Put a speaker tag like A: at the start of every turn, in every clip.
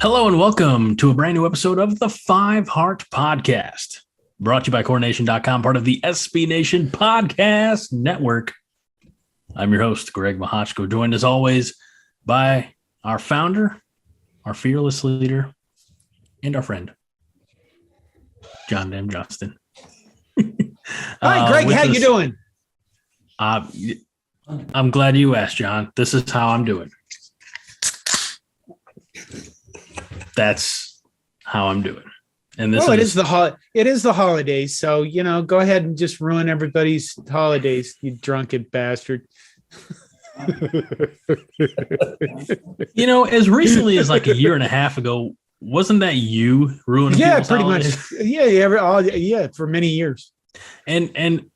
A: Hello and welcome to a brand new episode of the Five Heart Podcast, brought to you by CoreNation.com, part of the SB Nation Podcast Network. I'm your host, Greg Mahachko, joined as always by our founder, our fearless leader, and our friend, John Dam Johnston.
B: Hi, Greg. How you doing?
A: I'm glad you asked, John. This is how I'm doing. That's how I'm doing. And this
B: it is the holidays, so go ahead and just ruin everybody's holidays, you drunken bastard.
A: As recently as like a year and a half ago, wasn't that you ruining?
B: Yeah, pretty
A: holidays?
B: Much. Yeah, for many years.
A: And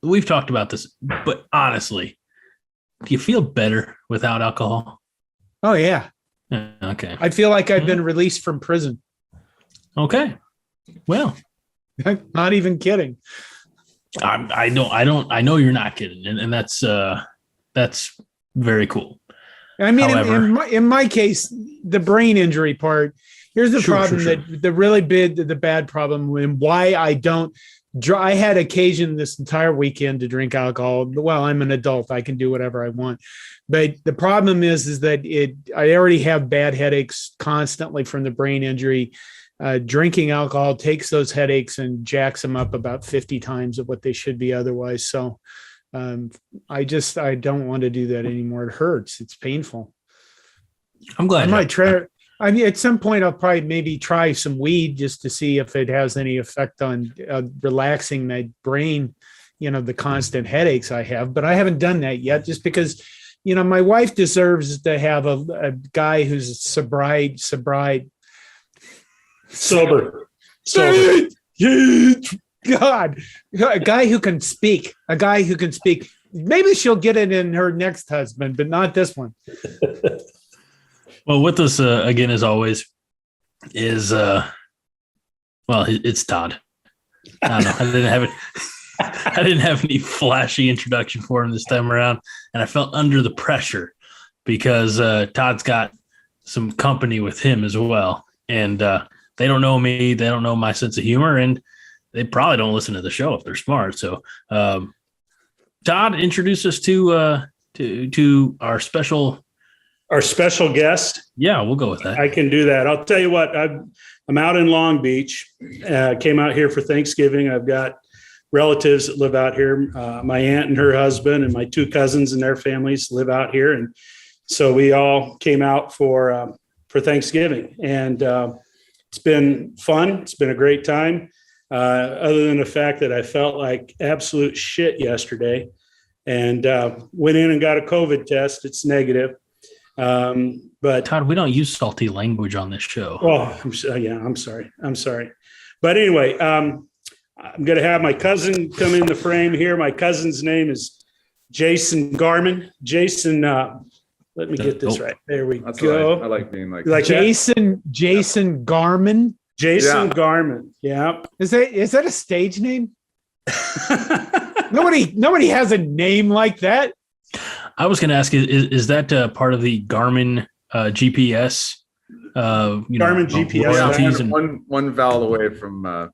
A: we've talked about this, but honestly, do you feel better without alcohol?
B: Oh yeah.
A: Okay.
B: I feel like I've been released from prison.
A: Okay. Well,
B: not even kidding.
A: I know you're not kidding. And that's very cool.
B: I mean, however, in my case, the brain injury part, here's the problem. That the bad problem and why I had occasion this entire weekend to drink alcohol. Well, I'm an adult. I can do whatever I want. But the problem is that I already have bad headaches constantly from the brain injury. Drinking alcohol takes those headaches and jacks them up about 50 times of what they should be otherwise. So I don't want to do that anymore. It hurts. It's painful.
A: I'm glad.
B: I might try. I mean, at some point, I'll probably maybe try some weed just to see if it has any effect on relaxing my brain, the constant headaches I have. But I haven't done that yet just because, my wife deserves to have a guy who's sober. God, a guy who can speak. Maybe she'll get it in her next husband, but not this one.
A: Well, with us again, as always, is it's Todd. I don't know. I didn't have any flashy introduction for him this time around, and I felt under the pressure because Todd's got some company with him as well, and they don't know me, they don't know my sense of humor, and they probably don't listen to the show if they're smart. So, Todd, introduce us to our special guest. Yeah, we'll go with that.
C: I can do that. I'll tell you what, I'm out in Long Beach. Came out here for Thanksgiving. I've got relatives that live out here. My aunt and her husband and my two cousins and their families live out here. And so we all came out for Thanksgiving. And it's been fun. It's been a great time. Other than the fact that I felt like absolute shit yesterday and went in and got a COVID test. It's negative. But
A: Todd, we don't use salty language on this show.
C: Oh, I'm sorry. But anyway, I'm going to have my cousin come in the frame here. My cousin's name is Jason Garman. Jason, let me get this right. There we go.
D: I like being like
B: Jason Garman.
C: Jason Garman. Yeah.
B: Is that a stage name? Nobody has a name like that.
A: I was going to ask, is that part of the Garmin GPS?
C: Garmin GPS.
A: Royalties
D: and one vowel away from,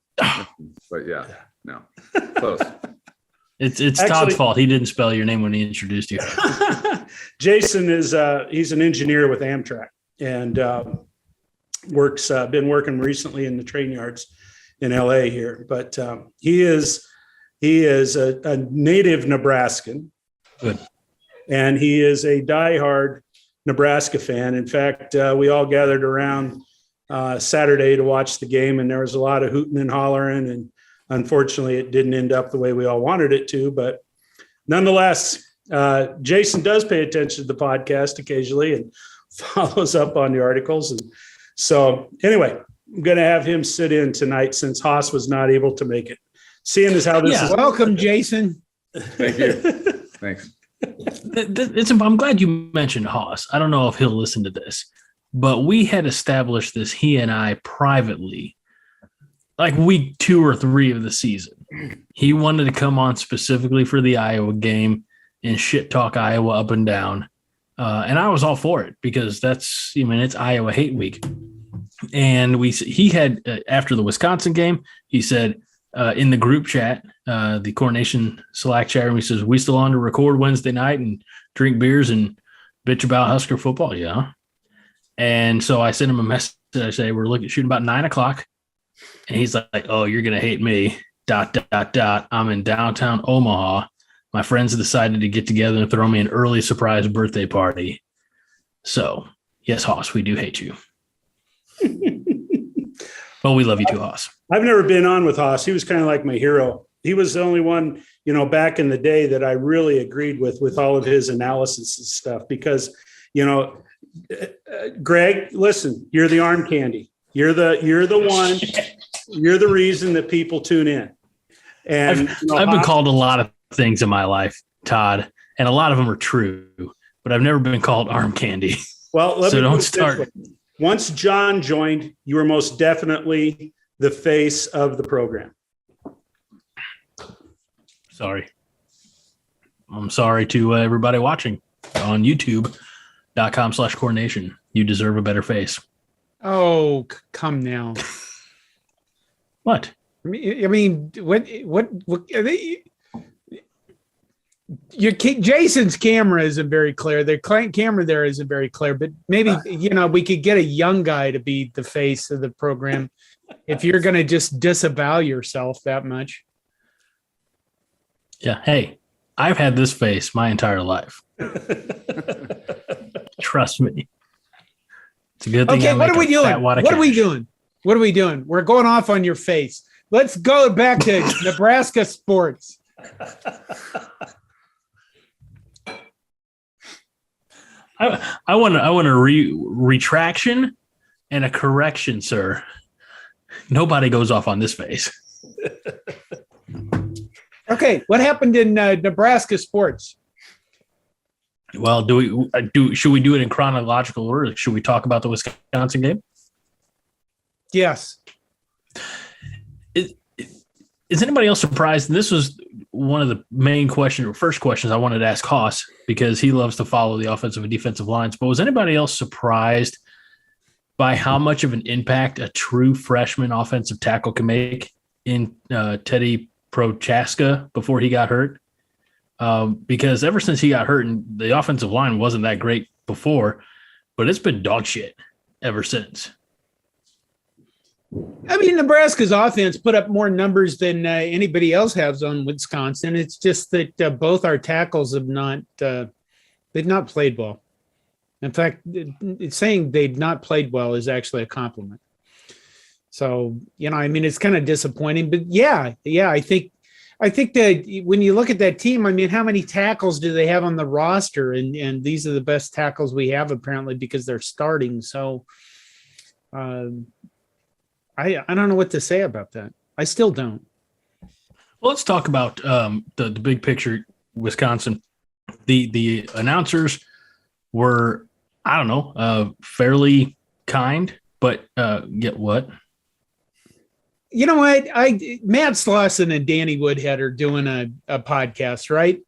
D: but yeah, no, close.
A: It's Todd's fault. He didn't spell your name when he introduced you.
C: Jason he's an engineer with Amtrak and been working recently in the train yards in LA here, but he is a native Nebraskan.
A: Good.
C: And he is a diehard Nebraska fan. In fact, we all gathered around Saturday to watch the game, and there was a lot of hooting and hollering. And unfortunately, it didn't end up the way we all wanted it to. But nonetheless, Jason does pay attention to the podcast occasionally and follows up on the articles. And so anyway, I'm going to have him sit in tonight since Haas was not able to make it. Seeing as how this is.
B: Welcome, Jason.
D: Thank you. Thanks.
A: I'm glad you mentioned Haas. I don't know if he'll listen to this, but we had established this, he and I, privately, like week 2 or 3 of the season. He wanted to come on specifically for the Iowa game and shit talk Iowa up and down. And I was all for it because it's Iowa hate week. And he had, after the Wisconsin game, he said in the group chat, the Coronation Slack chat room, he says, we still on to record Wednesday night and drink beers and bitch about Husker football. Yeah. And so I sent him a message. I say, we're shooting about 9:00. And he's like, oh, you're going to hate me. ... I'm in downtown Omaha. My friends decided to get together and throw me an early surprise birthday party. So, yes, Hoss, we do hate you. Well, we love you too, Hoss.
C: I've never been on with Hoss. He was kind of like my hero. He was the only one, back in the day that I really agreed with all of his analysis and stuff because, Greg, listen, you're the arm candy. You're the one. You're the reason that people tune in. And
A: I've been called a lot of things in my life, Todd, and a lot of them are true, but I've never been called arm candy.
C: Well,
A: so don't start.
C: Once John joined, you were most definitely the face of the program.
A: Sorry. I'm sorry to everybody watching on youtube.com/coronation. You deserve a better face.
B: Oh, come now.
A: What?
B: I mean, what are they? Jason's camera isn't very clear. The camera there isn't very clear, but maybe, we could get a young guy to be the face of the program if you're going to just disavow yourself that much.
A: Yeah. Hey, I've had this face my entire life. Trust me. It's a good thing.
B: Okay. What are we doing? What are we doing? We're going off on your face. Let's go back to Nebraska sports.
A: I want a retraction and a correction, sir. Nobody goes off on this face.
B: Okay, what happened in Nebraska sports?
A: Well, should we do it in chronological order? Should we talk about the Wisconsin game?
B: Yes.
A: Is anybody else surprised? And this was one of the main first questions I wanted to ask Hoss because he loves to follow the offensive and defensive lines. But was anybody else surprised by how much of an impact a true freshman offensive tackle can make in Teddy Prochaska before he got hurt? Because ever since he got hurt, and the offensive line wasn't that great before, but it's been dog shit ever since.
B: I mean, Nebraska's offense put up more numbers than anybody else has on Wisconsin. It's just that both our tackles have they've not played well. In fact, saying they've not played well is actually a compliment. So, it's kind of disappointing, but yeah, I think that when you look at that team, how many tackles do they have on the roster? And these are the best tackles we have apparently because they're starting. So, I don't know what to say about that. I still don't.
A: Well, let's talk about the big picture, Wisconsin. The announcers were, I don't know, fairly kind, but get what?
B: You know what? Matt Slauson and Danny Woodhead are doing a podcast, right?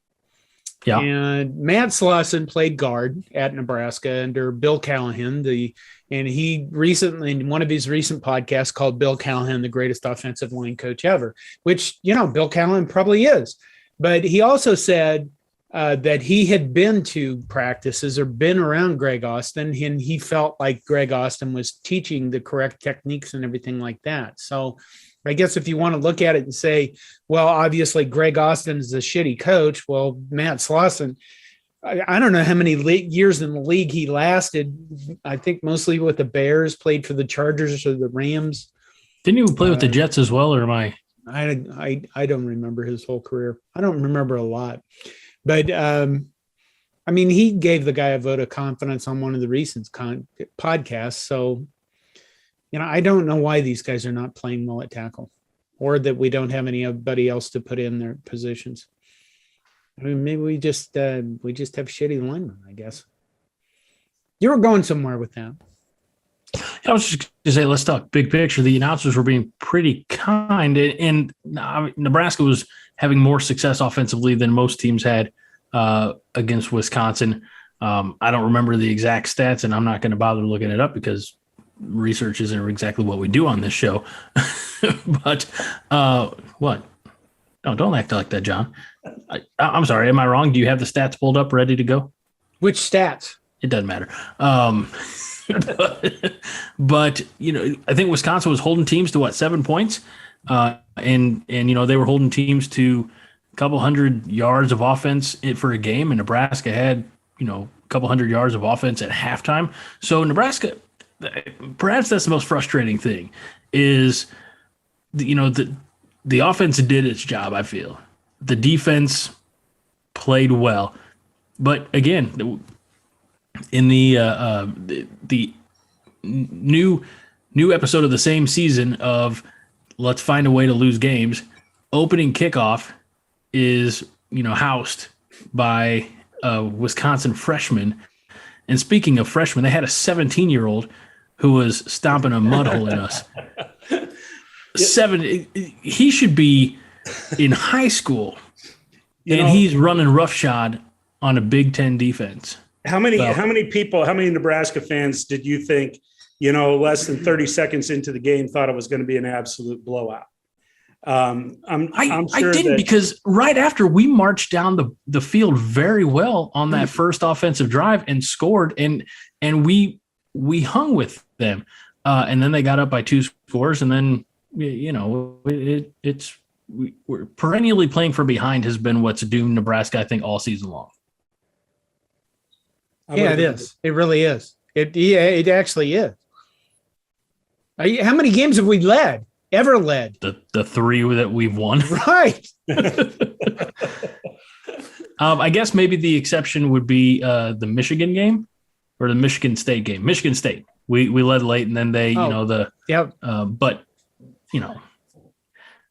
A: Yeah.
B: And Matt Slauson played guard at Nebraska under Bill Callahan, and he recently, in one of his recent podcasts, called Bill Callahan the greatest offensive line coach ever, which, Bill Callahan probably is. But he also said that he had been to practices or been around Greg Austin, and he felt like Greg Austin was teaching the correct techniques and everything like that. So I guess if you want to look at it and say, well, obviously Greg Austin is a shitty coach. Well, Matt Slauson, I don't know how many years in the league he lasted. I think mostly with the Bears, played for the Chargers or the Rams.
A: Didn't he play with the Jets as well, or am I?
B: I don't remember his whole career. I don't remember a lot. But, he gave the guy a vote of confidence on one of the recent podcasts. So, I don't know why these guys are not playing well at tackle or that we don't have anybody else to put in their positions. Maybe we just have shitty linemen, I guess. You were going somewhere with that.
A: I was just going to say, let's talk big picture. The announcers were being pretty kind, and Nebraska was having more success offensively than most teams had against Wisconsin. I don't remember the exact stats, and I'm not going to bother looking it up because research isn't exactly what we do on this show. But what? No, don't act like that, John. I'm sorry. Am I wrong? Do you have the stats pulled up ready to go?
B: Which stats?
A: It doesn't matter. But I think Wisconsin was holding teams to 7 points, and they were holding teams to a couple hundred yards of offense for a game, and Nebraska had a couple hundred yards of offense at halftime. So Nebraska, perhaps that's the most frustrating thing, is the offense did its job. I feel the defense played well, but again, in the new episode of the same season of let's find a way to lose games, opening kickoff is housed by a Wisconsin freshman. And speaking of freshmen, they had a 17-year-old who was stomping a mud hole in us. He should be in high school, and he's running roughshod on a Big Ten defense.
C: How many Nebraska fans did you think, less than 30 seconds into the game thought it was going to be an absolute blowout? I'm sure
A: I didn't, because right after we marched down the field very well on that first offensive drive and scored, and we hung with them, and then they got up by 2 scores, and then we're perennially playing from behind has been what's doomed Nebraska, I think, all season long.
B: Yeah, it is. It really is. It actually is. How many games have we ever led?
A: The 3 that we've won.
B: Right.
A: I guess maybe the exception would be the Michigan game or the Michigan State game. Michigan State. We led late, and then they, but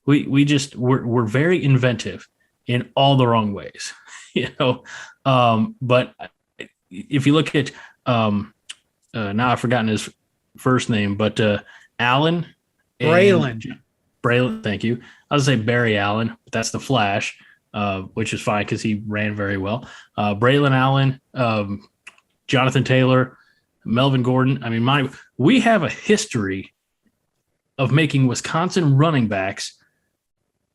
A: we're very inventive in all the wrong ways, but if you look at now I've forgotten his first name, but Allen. Braylon, thank you. I was going to say Barry Allen, but that's the Flash, which is fine because he ran very well. Braylon Allen, Jonathan Taylor, Melvin Gordon. I mean, we have a history of making Wisconsin running backs,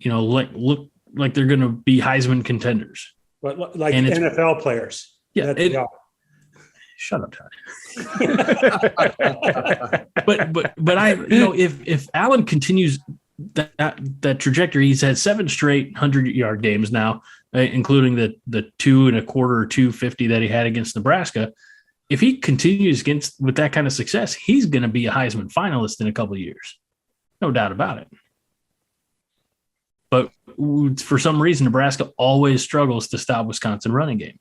A: look like they're going to be Heisman contenders.
C: But like NFL players.
A: Yeah. Shut up, Todd. but if Allen continues that trajectory, he's had 7 straight 100-yard games now, including the 2 1/4 or 250 that he had against Nebraska. If he continues with that kind of success, he's going to be a Heisman finalist in a couple of years, no doubt about it. But for some reason, Nebraska always struggles to stop Wisconsin running game.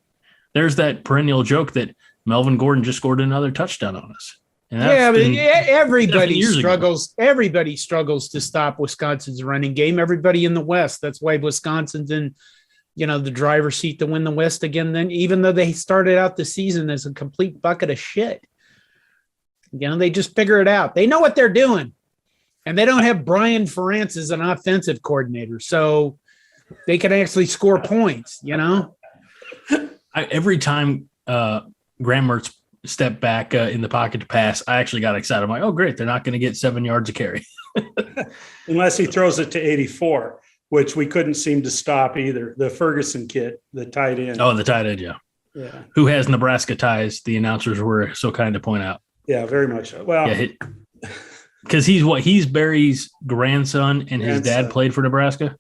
A: There's that perennial joke that Melvin Gordon just scored another touchdown on us. And
B: everybody struggles. Everybody struggles to stop Wisconsin's running game. Everybody in the West. That's why Wisconsin's in, the driver's seat to win the West again. Then, even though they started out the season as a complete bucket of shit, they just figure it out. They know what they're doing, and they don't have Brian Ferentz as an offensive coordinator, so they can actually score points.
A: Every time Graham Mertz stepped back in the pocket to pass, I actually got excited. I'm like, oh, great. They're not going to get 7 yards of carry.
C: Unless he throws it to 84, which we couldn't seem to stop either. The Ferguson kid, the tight end.
A: Oh, the tight end, yeah.
C: Yeah.
A: Who has Nebraska ties, the announcers were so kind to point out.
C: Yeah, very much so. Well,
A: because he's Barry's grandson, and his dad played for Nebraska?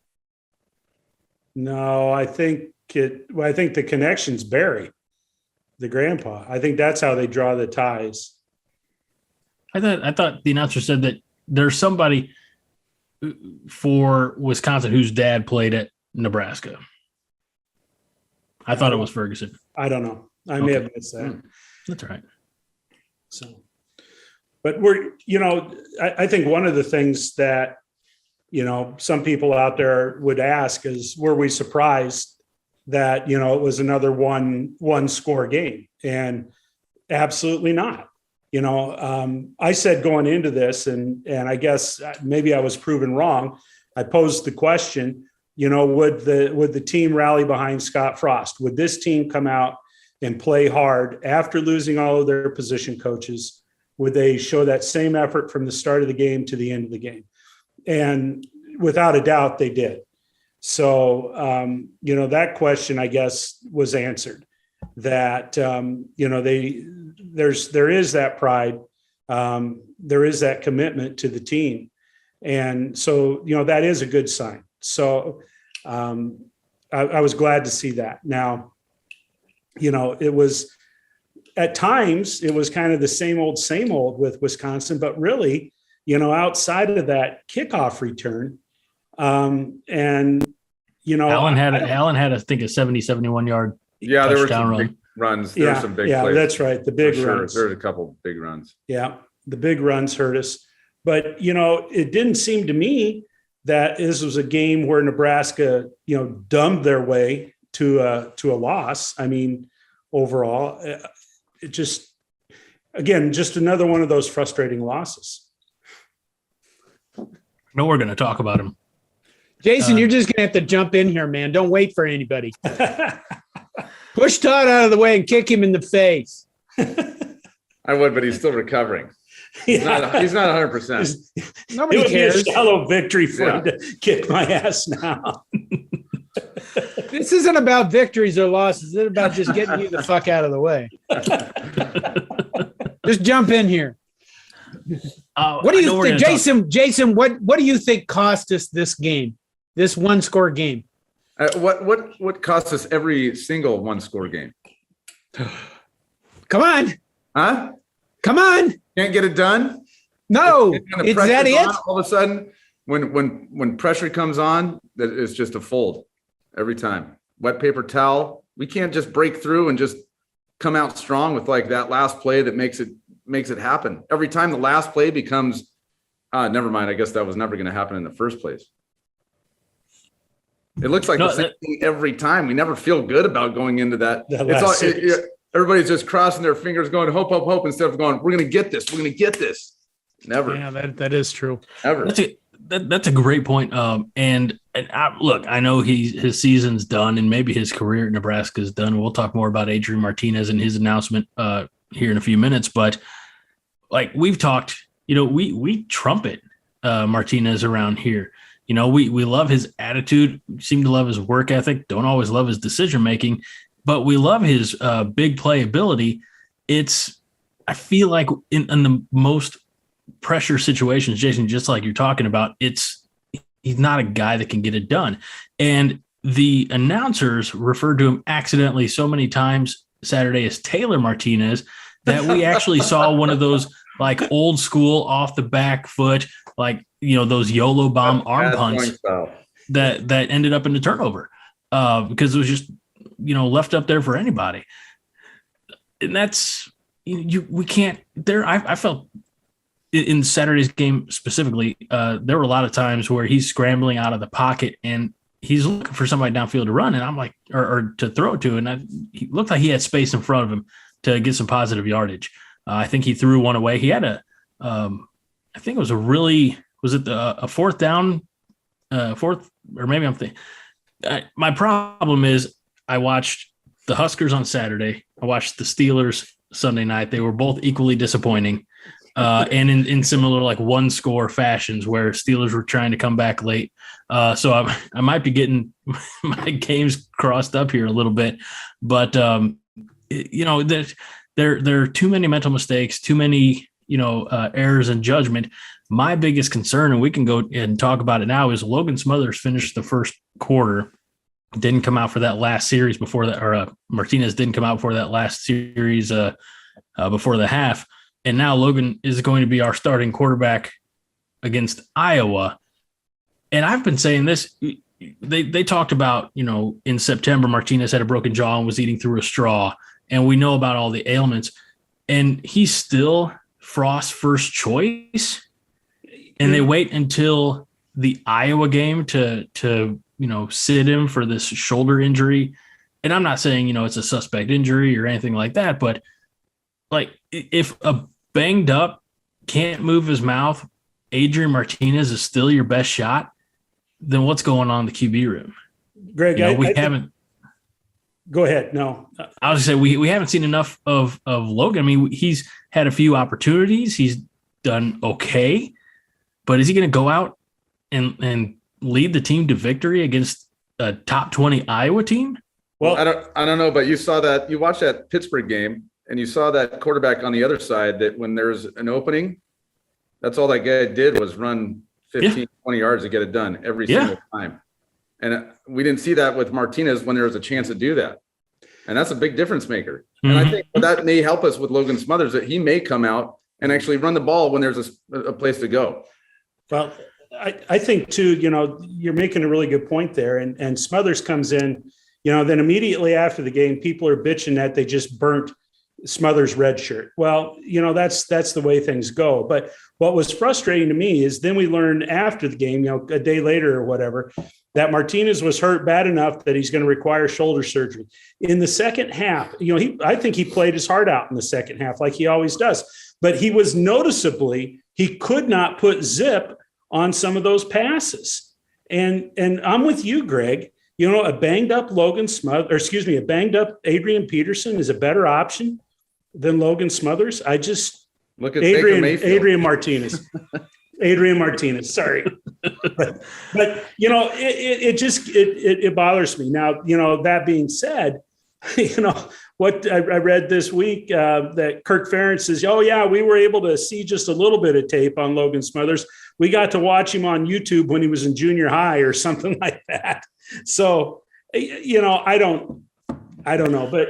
C: No, I think the connection's Barry, the grandpa. I think that's how they draw the ties.
A: I thought the announcer said that there's somebody for Wisconsin whose dad played at Nebraska. I thought it was Ferguson.
C: I don't know. I may have missed that.
A: That's all right.
C: So, but I think one of the things that, some people out there would ask is, were we surprised that, it was another one score game? And absolutely not. I said going into this, and I guess maybe I was proven wrong. I posed the question, would the team rally behind Scott Frost? Would this team come out and play hard after losing all of their position coaches, would they show that same effort from the start of the game to the end of the game? And without a doubt, they did. So, that question, I guess, was answered. That, there is that pride. There is that commitment to the team. And so, that is a good sign. So I was glad to see that. Now, it was at times, it was kind of the same old with Wisconsin, but really, outside of that kickoff return, Allen
A: had, I think, a 71 yard.
D: Yeah, there were some
A: run.
D: big runs. There were some big plays.
C: That's right. The big runs.
D: There's a couple big runs.
C: Yeah, the big runs hurt us. But, it didn't seem to me that this was a game where Nebraska, dumbed their way to a loss. I mean, overall, it just another one of those frustrating losses.
A: No, we're going to talk about him.
B: Jason, you're just going to have to jump in here, man. Don't wait for anybody. Push Todd out of the way and kick him in the face.
D: I would, but he's still recovering. He's not 100%.
B: Nobody
C: it would
B: cares.
C: Be a shallow victory for him to kick my ass now.
B: This isn't about victories or losses. It's about just getting you the fuck out of the way. Just jump in here. What do you think, Jason? What do you think cost us this game? This one score game?
D: What cost us every single one score game?
B: Come on.
D: Huh?
B: Come on.
D: Can't get it done?
B: No. Is that it?
D: All of a sudden, when pressure comes on, that it's just a fold every time. Wet paper towel. We can't just break through and just come out strong with like that last play that makes it happen. Every time the last play becomes, never mind. I guess that was never going to happen in the first place. It looks like the same thing every time. We never feel good about going into that. Everybody's just crossing their fingers, going hope, hope, hope, instead of going, we're going to get this. We're going to get this. Never.
B: Yeah, that is true.
D: Ever.
A: That's a great point. And I know his season's done, and maybe his career at Nebraska is done. We'll talk more about Adrian Martinez and his announcement here in a few minutes. But like we've talked, we trumpet Martinez around here. We love his attitude, seem to love his work ethic, don't always love his decision making, but we love his big play ability. I feel like in the most pressure situations, Jason, just like you're talking about, he's not a guy that can get it done. And the announcers referred to him accidentally so many times Saturday as Taylor Martinez that we actually saw one of those like old school off the back foot, like, those YOLO bomb arm punts that ended up in the turnover because it was just, left up there for anybody. And that's, we can't there. I felt in Saturday's game specifically, there were a lot of times where he's scrambling out of the pocket and he's looking for somebody downfield to run. And I'm like, or to throw it to. And he looked like he had space in front of him to get some positive yardage. I think he threw one away. He had I think it was a fourth down, or maybe I'm thinking. My problem is I watched the Huskers on Saturday. I watched the Steelers Sunday night. They were both equally disappointing, and in similar like one score fashions where Steelers were trying to come back late. So I might be getting my games crossed up here a little bit, but there are too many mental mistakes, too many errors in judgment. My biggest concern, and we can go and talk about it now, is Logan Smothers finished the first quarter, didn't come out for that last series before that, or Martinez didn't come out for that last series before the half. And now Logan is going to be our starting quarterback against Iowa. And I've been saying this, they talked about, in September, Martinez had a broken jaw and was eating through a straw. And we know about all the ailments. And he's still Frost's first choice. And they wait until the Iowa game to sit him for this shoulder injury. And I'm not saying, it's a suspect injury or anything like that, but like if a banged up, can't move his mouth, Adrian Martinez is still your best shot, then what's going on in the QB room?
C: Greg,
A: we haven't.
C: Go ahead. No,
A: I was going to say we haven't seen enough of Logan. I mean, he's had a few opportunities. He's done okay, but is he going to go out and lead the team to victory against a top 20 Iowa team?
D: Well, I don't know, but you watched that Pittsburgh game and you saw that quarterback on the other side that when there's an opening, that's all that guy did was run 15, 20 yards to get it done every single time. And we didn't see that with Martinez when there was a chance to do that. And that's a big difference maker. And I think that may help us with Logan Smothers, that he may come out and actually run the ball when there's a place to go.
C: Well, I think too, you're making a really good point there. And Smothers comes in, then immediately after the game, people are bitching that they just burnt Smothers' red shirt. Well, that's the way things go. But what was frustrating to me is then we learned after the game, a day later or whatever, that Martinez was hurt bad enough that he's going to require shoulder surgery. In the second half, I think he played his heart out in the second half like he always does. But he was noticeably, he could not put zip on some of those passes. And I'm with you, Greg. A banged up a banged up Adrian Peterson is a better option than Logan Smothers. I just
D: look at
C: Adrian Martinez. Adrian Martinez, sorry. but it bothers me. Now, that being said, what I read this week that Kirk Ferentz says, oh yeah, we were able to see just a little bit of tape on Logan Smothers. We got to watch him on YouTube when he was in junior high or something like that. So, I don't know, but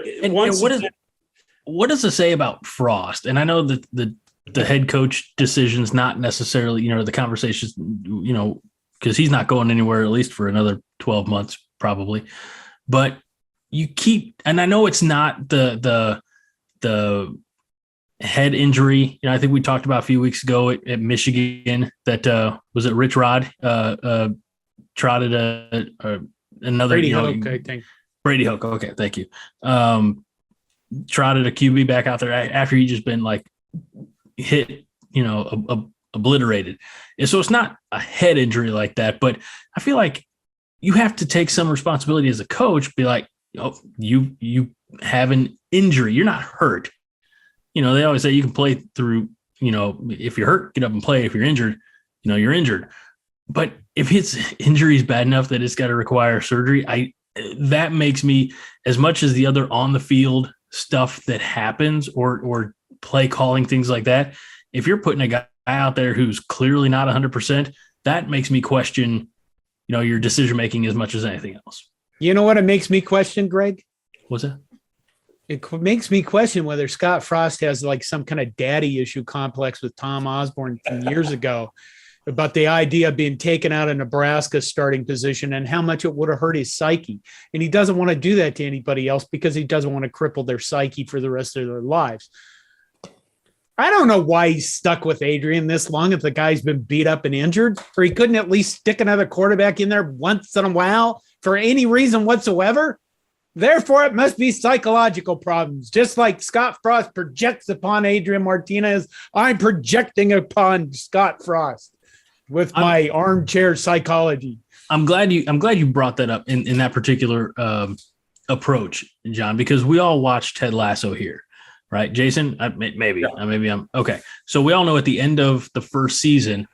A: what does it say about Frost? And I know that the head coach decision's not necessarily, the conversations, because he's not going anywhere, at least for another 12 months, probably. But you keep, and I know it's not the head injury. I think we talked about a few weeks ago at Michigan that was it Rich Rod trotted another
B: Brady Hoke, I think.
A: Brady Hoke. Okay, thank you. Trotted a QB back out there after he just been like hit, obliterated. And so it's not a head injury like that, but I feel like you have to take some responsibility as a coach, be like, you have an injury. You're not hurt. They always say you can play through, if you're hurt, get up and play. If you're injured, you're injured. But if his injury is bad enough that it's got to require surgery, that makes me, as much as the other on the field stuff that happens or play calling, things like that, if you're putting a guy out there who's clearly not 100%, that makes me question, your decision making as much as anything else.
B: You know what it makes me question, Greg?
A: What's that?
B: It makes me question whether Scott Frost has like some kind of daddy issue complex with Tom Osborne from years ago about the idea of being taken out of Nebraska's starting position and how much it would have hurt his psyche. And he doesn't want to do that to anybody else because he doesn't want to cripple their psyche for the rest of their lives. I don't know why he's stuck with Adrian this long if the guy's been beat up and injured, or he couldn't at least stick another quarterback in there once in a while for any reason whatsoever. Therefore, it must be psychological problems. Just like Scott Frost projects upon Adrian Martinez, I'm projecting upon Scott Frost with my armchair psychology.
A: I'm glad you brought that up in that particular approach, John, because we all watched Ted Lasso here, right? Jason, maybe I'm okay. So we all know at the end of the first season,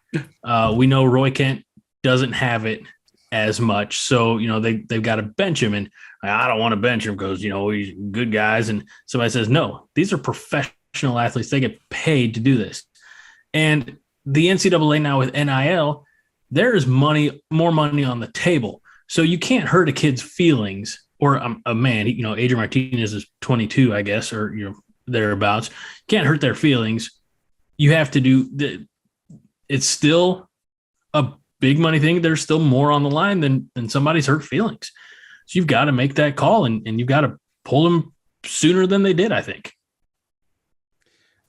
A: we know Roy Kent doesn't have it as much. So, they've got to bench him, and I don't want to bench him because, he's good guys. And somebody says, no, these are professional athletes. They get paid to do this. And the NCAA now with NIL, there is more money on the table. So you can't hurt a kid's feelings or a man, Adrian Martinez is 22, I guess, or, thereabouts. You can't hurt their feelings. You have to do it's still a big money thing. There's still more on the line than somebody's hurt feelings. So you've got to make that call and you've got to pull them sooner than they did, I think.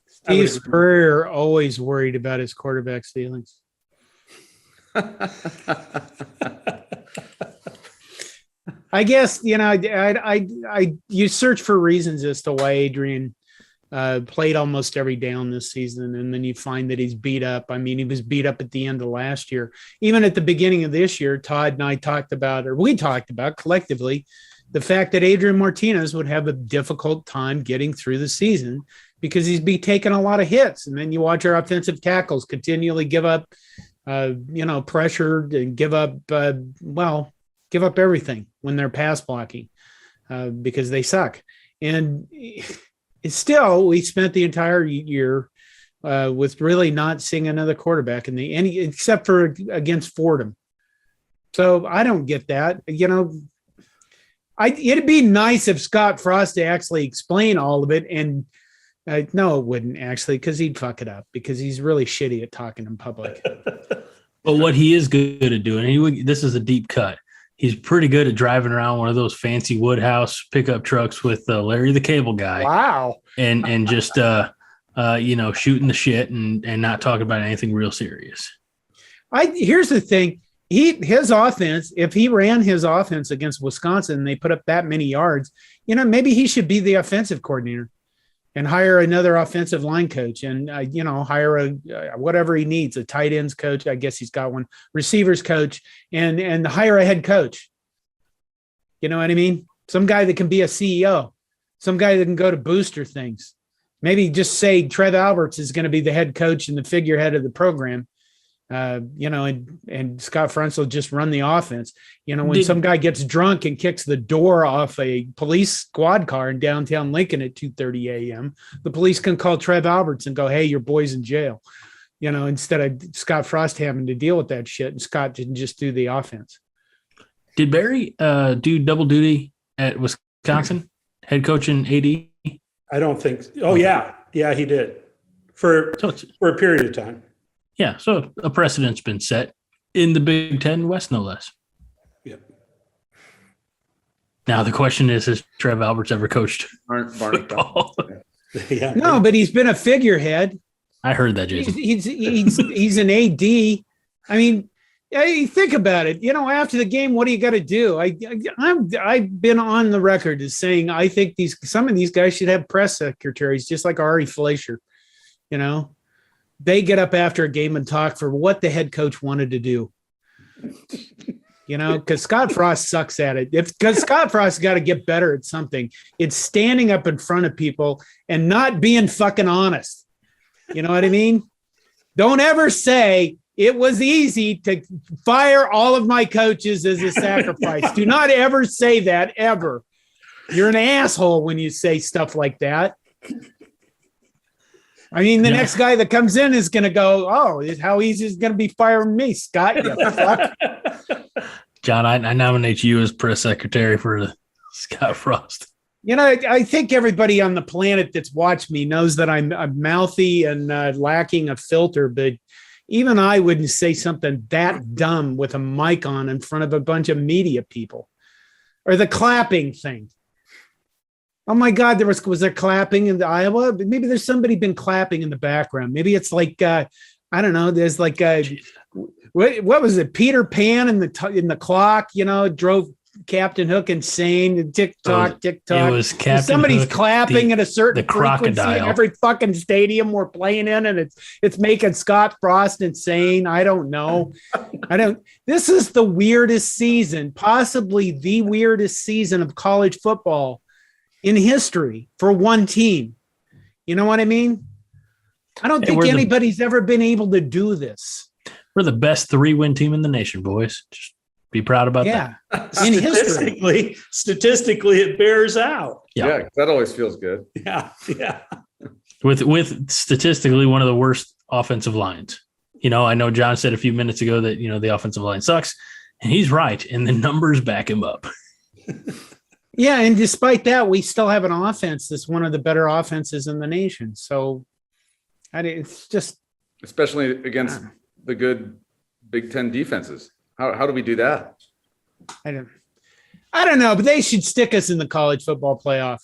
B: Steve Spurrier always worried about his quarterback's feelings. I guess, you search for reasons as to why Adrian played almost every down this season, and then you find that he's beat up. I mean, he was beat up at the end of last year. Even at the beginning of this year, Todd and I we talked about collectively, the fact that Adrian Martinez would have a difficult time getting through the season because he's be taking a lot of hits. And then you watch our offensive tackles continually give up, pressure and give up everything when they're pass blocking because they suck. And still, we spent the entire year with really not seeing another quarterback except for against Fordham. So I don't get that. It'd be nice if Scott Frost to actually explain all of it. And no, it wouldn't actually, because he'd fuck it up because he's really shitty at talking in public.
A: But what he is good at doing, this is a deep cut. He's pretty good at driving around one of those fancy Woodhouse pickup trucks with Larry the Cable Guy.
B: Wow.
A: And just, shooting the shit and not talking about anything real serious.
B: Here's the thing. His offense, if he ran his offense against Wisconsin and they put up that many yards, maybe he should be the offensive coordinator and hire another offensive line coach and, hire whatever he needs, a tight ends coach. I guess he's got one, receivers coach and hire a head coach. You know what I mean? Some guy that can be a CEO, some guy that can go to booster things. Maybe just say Trev Alberts is going to be the head coach and the figurehead of the program. And Scott Frost will just run the offense. When some guy gets drunk and kicks the door off a police squad car in downtown Lincoln at 2:30 a.m., the police can call Trev Alberts and go, "Hey, your boy's in jail." Instead of Scott Frost having to deal with that shit, and Scott didn't just do the offense.
A: Did Barry do double duty at Wisconsin, head coach and AD?
C: I don't think. Oh yeah, he did for a period of time.
A: Yeah, so a precedent's been set in the Big Ten West, no less.
C: Yep.
A: Now the question is, has Trev Alberts ever coached football?
C: Yeah.
B: No, but he's been a figurehead.
A: I heard that, Jason.
B: He's an AD. I mean, think about it. After the game, what do you got to do? I've been on the record as saying I think some of these guys should have press secretaries, just like Ari Fleischer. They get up after a game and talk for what the head coach wanted to do. Because Scott Frost sucks at it. Because Scott Frost got to get better at something. It's standing up in front of people and not being fucking honest. You know what I mean? Don't ever say it was easy to fire all of my coaches as a sacrifice. Do not ever say that, ever. You're an asshole when you say stuff like that. I mean, the next guy that comes in is going to go, "Oh, how easy is it going to be firing me, Scott?" You fuck.
A: John, I nominate you as press secretary for Scott Frost.
B: I think everybody on the planet that's watched me knows that I'm mouthy and lacking a filter, but even I wouldn't say something that dumb with a mic on in front of a bunch of media people. Or the clapping thing. Oh my God, was there clapping in Iowa? Maybe there's somebody been clapping in the background. Maybe it's like I don't know. There's like what was it? Peter Pan in the clock. Drove Captain Hook insane. Tick tock.
A: It was Captain
B: Somebody's
A: Hook,
B: clapping at a certain frequency in every fucking stadium we're playing in, and it's making Scott Frost insane. I don't know. This is the weirdest season, possibly the weirdest season of college football in history for one team. You know what I mean? I don't think anybody's ever been able to do this.
A: We're the best 3-win team in the nation, boys. Just be proud about that.
B: In history.
C: Statistically, it bears out.
D: Yeah, that always feels good.
C: Yeah.
A: With statistically one of the worst offensive lines. I know John said a few minutes ago that, the offensive line sucks, and he's right, and the numbers back him up.
B: Yeah, and despite that, we still have an offense that's one of the better offenses in the nation. So it's just...
D: Especially against the good Big Ten defenses. How do we do that?
B: I don't know, but they should stick us in the college football playoff.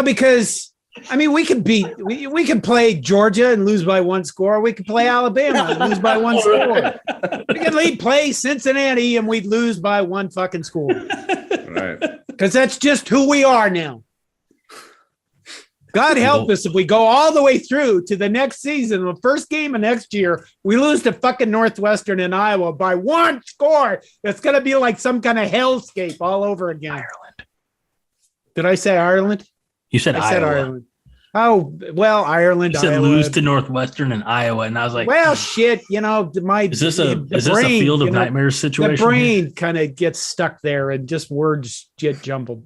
B: Because, we could play Georgia and lose by one score. We could play Alabama and lose by one score. We could play Cincinnati and we'd lose by one fucking score.
D: Right.
B: Because that's just who we are now. God help us if we go all the way through to the next season, the first game of next year, we lose to fucking Northwestern in Iowa by one score. It's going to be like some kind of hellscape all over again.
A: Ireland.
B: Did I say Ireland?
A: You said
B: I said
A: Iowa.
B: Ireland. Oh, well, Ireland.
A: You said
B: Iowa.
A: lose to Northwestern and Iowa, and I was like,
B: well, shit, is
A: this a field of nightmares situation?
B: The brain kind of gets stuck there and just words get jumbled.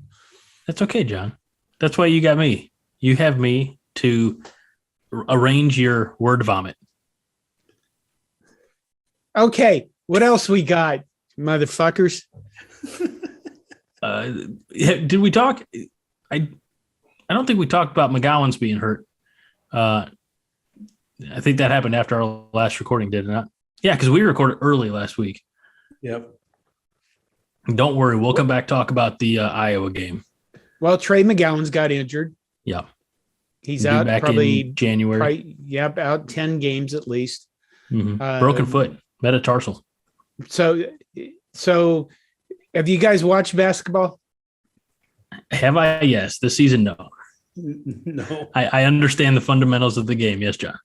A: That's okay, John. That's why you got me. You have me to arrange your word vomit.
B: Okay, what else we got, motherfuckers?
A: Did we talk? I don't think we talked about McGowan's being hurt. I think that happened after our last recording, did it not? Yeah, because we recorded early last week.
C: Yep.
A: Don't worry, we'll come back talk about the Iowa game.
B: Well, Trey McGowan's got injured.
A: Yeah.
B: He's out
A: back
B: probably
A: in January.
B: Out 10 games at least.
A: Mm-hmm. Broken foot, metatarsal.
B: So have you guys watched basketball?
A: Have I? Yes. This season, no.
C: No.
A: I understand the fundamentals of the game. Yes, John.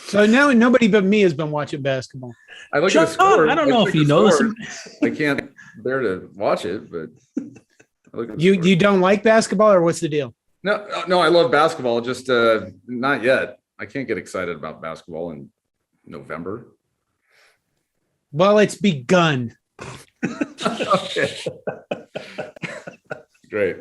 B: So now nobody but me has been watching basketball.
D: I look
A: John,
D: at the score.
A: I don't know if you know this.
D: I can't bear to watch it, but I look at the
B: You
D: score.
B: you don't like basketball, or what's the deal?
D: No, I love basketball. Just not yet. I can't get excited about basketball in November.
B: Well, it's begun.
D: Okay. Great.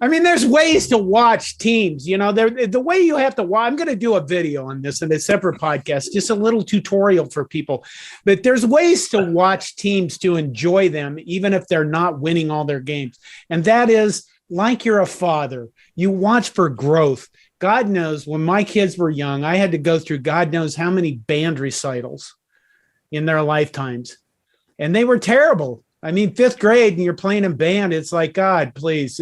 B: I mean, there's ways to watch teams. The way you have to watch. I'm going to do a video on this in a separate podcast, just a little tutorial for people. But there's ways to watch teams to enjoy them, even if they're not winning all their games. And that is like you're a father. You watch for growth. God knows when my kids were young, I had to go through God knows how many band recitals in their lifetimes. And they were terrible. I mean, 5th grade and you're playing in band. It's like, God, please.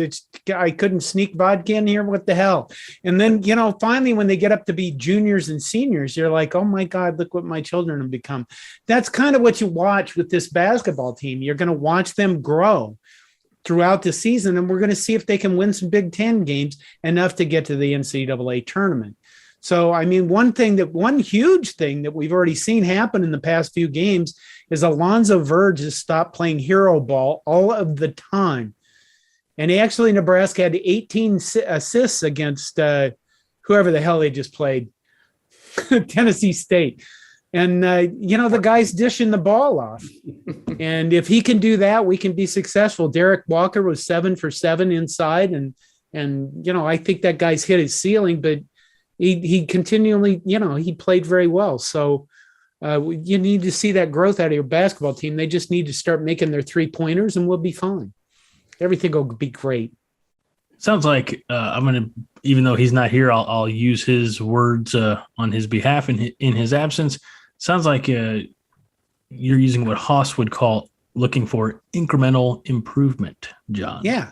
B: I couldn't sneak vodka in here. What the hell? And then, finally, when they get up to be juniors and seniors, you're like, oh my God, look what my children have become. That's kind of what you watch with this basketball team. You're going to watch them grow throughout the season. And we're going to see if they can win some Big Ten games enough to get to the NCAA tournament. So, I mean, one huge thing that we've already seen happen in the past few games is Alonzo Verge has stopped playing hero ball all of the time. And Nebraska had 18 assists against whoever the hell they just played, Tennessee State. And, the guy's dishing the ball off. And if he can do that, we can be successful. Derek Walker was 7 for 7 inside. And I think that guy's hit his ceiling, but he continually, he played very well. So you need to see that growth out of your basketball team. They just need to start making their 3-pointers and we'll be fine. Everything will be great.
A: Sounds like I'm going to, even though he's not here, I'll use his words on his behalf in his absence. Sounds like you're using what Haas would call looking for incremental improvement, John.
B: Yeah.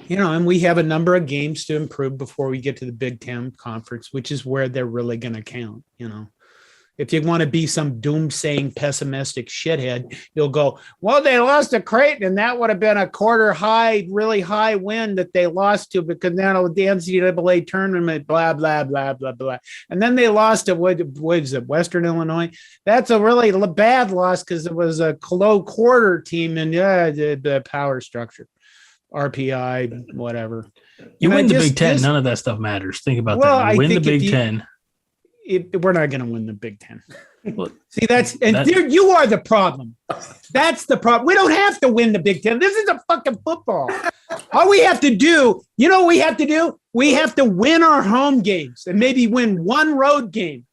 B: And we have a number of games to improve before we get to the Big Ten Conference, which is where they're really going to count. If you want to be some doomsaying, pessimistic shithead, you'll go, well, they lost to Creighton, and that would have been a quarter high, really high win that they lost to because now the NCAA tournament, blah, blah, blah, blah, blah. And then they lost to, what is it, Western Illinois? That's a really bad loss because it was a low quarter team and the power structure. RPI, whatever.
A: You win the Big Ten, none of that stuff matters. Think about that. You win the Big Ten.
B: We're not going to win the Big Ten. See, you are the problem. That's the problem. We don't have to win the Big Ten. This is a fucking football. All we have to do, what we have to do? We have to win our home games and maybe win one road game.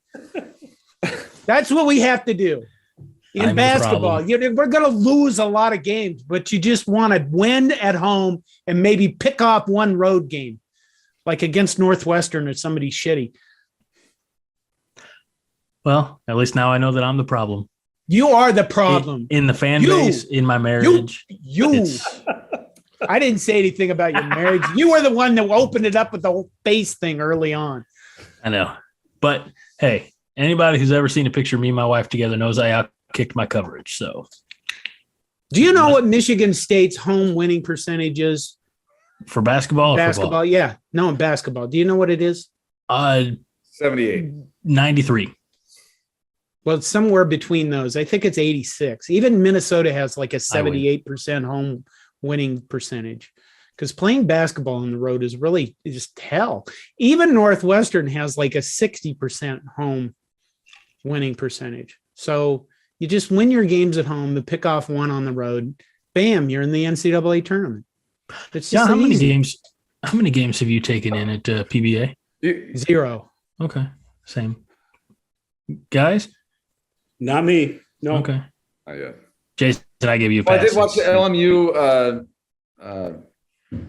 B: That's what we have to do. In basketball, we're going to lose a lot of games, but you just want to win at home and maybe pick off one road game, like against Northwestern or somebody shitty.
A: Well, at least now I know that I'm the problem.
B: You are the problem.
A: In the fan base, in my marriage.
B: I didn't say anything about your marriage. You were the one that opened it up with the whole face thing early on.
A: I know. But, hey, anybody who's ever seen a picture of me and my wife together knows I outkicked my coverage. So,
B: do you know what Michigan State's home winning percentage is?
A: For basketball?
B: Basketball, yeah. No, in basketball. Do you know what it is?
D: 78.
A: 93.
B: Well, it's somewhere between those. I think it's 86. Even Minnesota has like a 78% home winning percentage because playing basketball on the road is really just hell. Even Northwestern has like a 60% home winning percentage. So you just win your games at home, and pick off one on the road. Bam, you're in the NCAA tournament. It's just
A: how many games have you taken in at PBA?
B: 0.
A: Okay, same. Guys?
C: Not me. No.
A: Okay.
D: Not yet.
A: Jason, I gave you a pass.
D: I did watch the LMU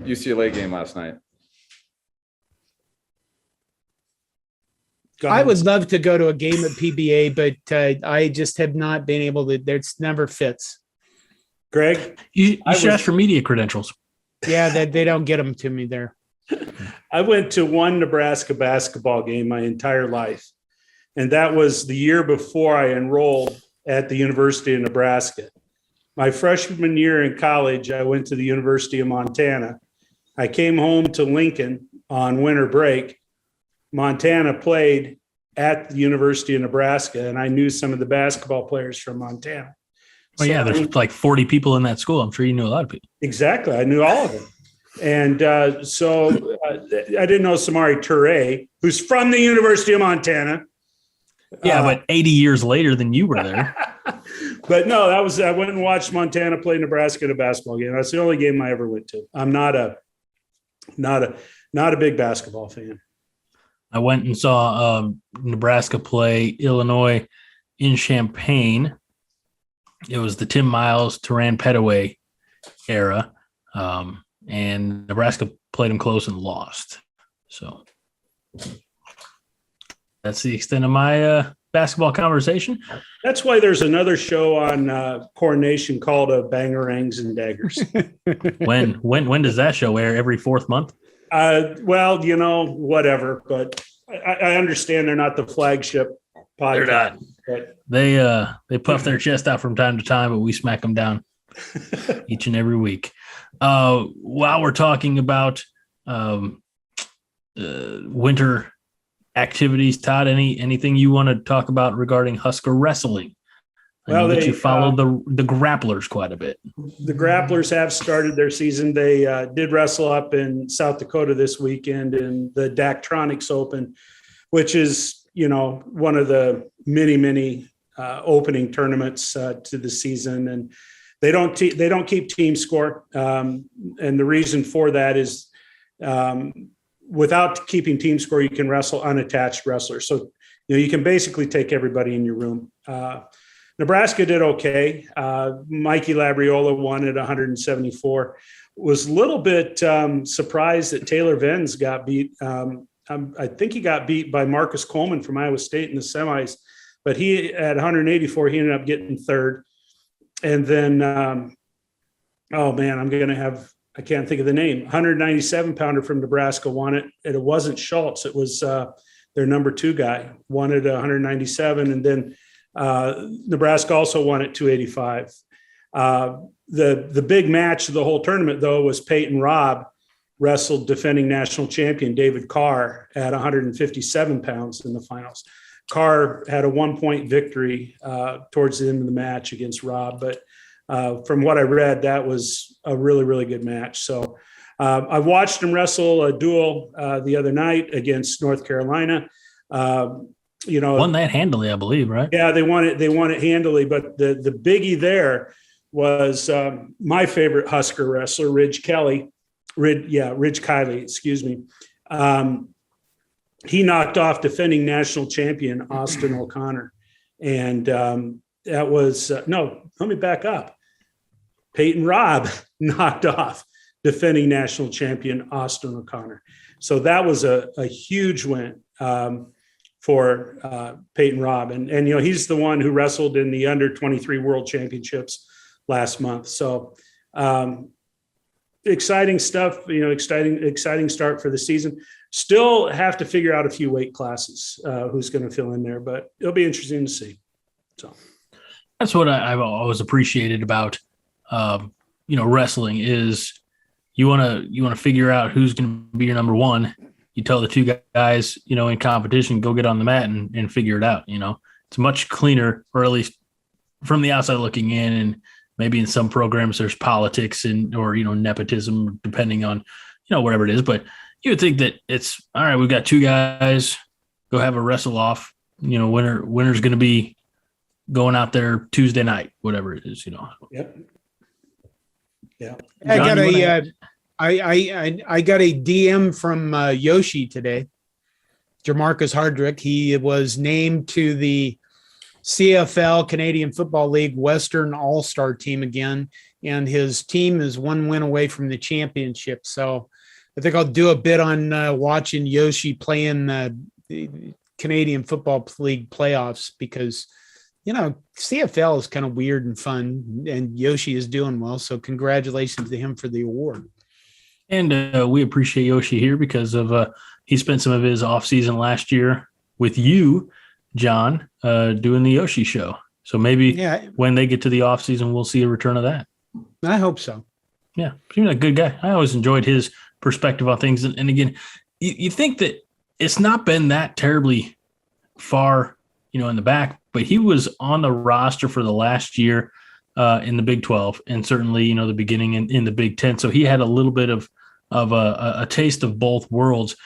D: UCLA game last night.
B: I would love to go to a game at PBA, but I just have not been able to. It's never fits.
C: Greg?
A: You should ask for media credentials.
B: Yeah, that they don't get them to me there.
C: I went to one Nebraska basketball game my entire life. And that was the year before I enrolled at the University of Nebraska. My freshman year in college, I went to the University of Montana. I came home to Lincoln on winter break. Montana played at the University of Nebraska, and I knew some of the basketball players from Montana.
A: Oh, yeah, there's like 40 people in that school. I'm sure you knew a lot of people.
C: Exactly. I knew all of them. And so I didn't know Samari Toure, who's from the University of Montana.
A: Yeah, but 80 years later than you were there.
C: But no, I went and watched Montana play Nebraska in a basketball game. That's the only game I ever went to. I'm not a big basketball fan.
A: I went and saw Nebraska play Illinois in Champaign. It was the Tim Miles, Teran Petaway era. And Nebraska played them close and lost. So that's the extent of my basketball conversation.
C: That's why there's another show on Coronation called Bangerangs and Daggers.
A: When does that show air? Every fourth month?
C: Well, whatever. But I understand they're not the flagship podcast.
A: They're not. They puff their chest out from time to time, but we smack them down each and every week. While we're talking about winter activities, Todd, anything you want to talk about regarding Husker wrestling? Well, you followed the Grapplers quite a bit.
C: The Grapplers have started their season. They did wrestle up in South Dakota this weekend in the Daktronics Open, which is, one of the many opening tournaments to the season. And they don't keep team score. And the reason for that is without keeping team score, you can wrestle unattached wrestlers. So, you can basically take everybody in your room. Nebraska did okay. Mikey Labriola won at 174. Was a little bit surprised that Taylor Venz got beat. I think he got beat by Marcus Coleman from Iowa State in the semis, but he at 184, he ended up getting third. And then, I can't think of the name. 197-pounder from Nebraska won it, and it wasn't Schultz. It was their number 2 guy won it 197, and then Nebraska also won at 285. The big match of the whole tournament, though, was Peyton Robb wrestled defending national champion David Carr at 157 pounds in the finals. Carr had a 1-point victory towards the end of the match against Robb, but from what I read, that was a really, really good match. So I watched him wrestle a duel the other night against North Carolina.
A: Won that handily, I believe, right?
C: Yeah, they won it handily. But the biggie there was my favorite Husker wrestler, Ridge Kiley, excuse me. He knocked off defending national champion Austin O'Connor. And that was no, let me back up. Peyton Robb knocked off defending national champion Austin O'Connor. So that was a huge win for Peyton Robb. And he's the one who wrestled in the under 23 world championships last month. So exciting stuff, exciting start for the season. Still have to figure out a few weight classes, who's going to fill in there, but it'll be interesting to see. So
A: that's what I've always appreciated about, wrestling is you want to figure out who's going to be your number one. You tell the two guys, in competition, go get on the mat and figure it out. It's much cleaner, or at least from the outside looking in. And maybe in some programs there's politics or nepotism, depending on, whatever it is. But you would think that it's all right. We've got two guys, go have a wrestle off. Winner's going to be going out there Tuesday night, whatever it is.
C: Yep. Yeah.
B: I got I got a DM from Yoshi today. Jamarcus Hardrick. He was named to the CFL, Canadian Football League, Western All-Star team again, and his team is one win away from the championship. So I think I'll do a bit on watching Yoshi playing the Canadian Football League playoffs, because CFL is kind of weird and fun, and Yoshi is doing well. So congratulations to him for the award.
A: And we appreciate Yoshi here because of he spent some of his offseason last year with you, John, doing the Yoshi show. So maybe when they get to the offseason, we'll see a return of that.
B: I hope so.
A: Yeah, seems like a good guy. I always enjoyed his perspective on things. And again, you think that it's not been that terribly far, in the back, but he was on the roster for the last year in the Big 12, and certainly, the beginning in the Big 10. So he had a little bit of a taste of both worlds.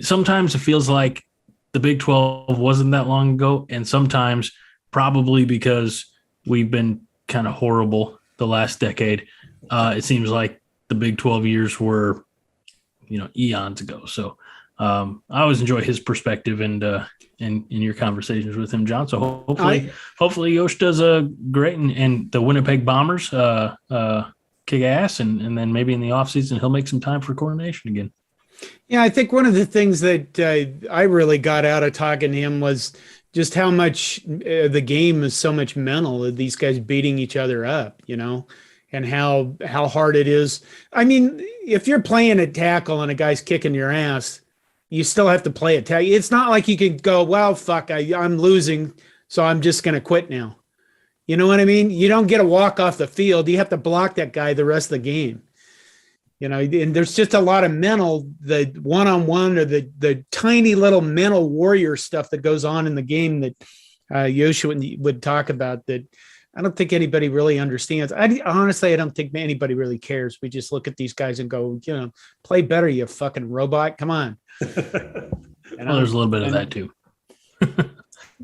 A: Sometimes it feels like the Big 12 wasn't that long ago, and sometimes probably because we've been kind of horrible the last decade, it seems like the Big 12 years were, eons ago. So I always enjoy his perspective and in your conversations with him, John. So hopefully Yosh does a great, and the Winnipeg Bombers kick ass, and then maybe in the offseason he'll make some time for coordination again.
B: Yeah, I think one of the things that I really got out of talking to him was just how much the game is so much mental, these guys beating each other up, and how hard it is. I mean, if you're playing a tackle and a guy's kicking your ass, you still have to play a tackle. It's not like you can go, well, fuck, I'm losing, so I'm just going to quit now. You know what I mean? You don't get a walk off the field. You have to block that guy the rest of the game. And there's just a lot of the one-on-one or the tiny little mental warrior stuff that goes on in the game that Yoshi would talk about, that I don't think anybody really understands. Honestly, I don't think anybody really cares. We just look at these guys and go, play better, you fucking robot. Come on.
A: Well, there's a little bit of that too.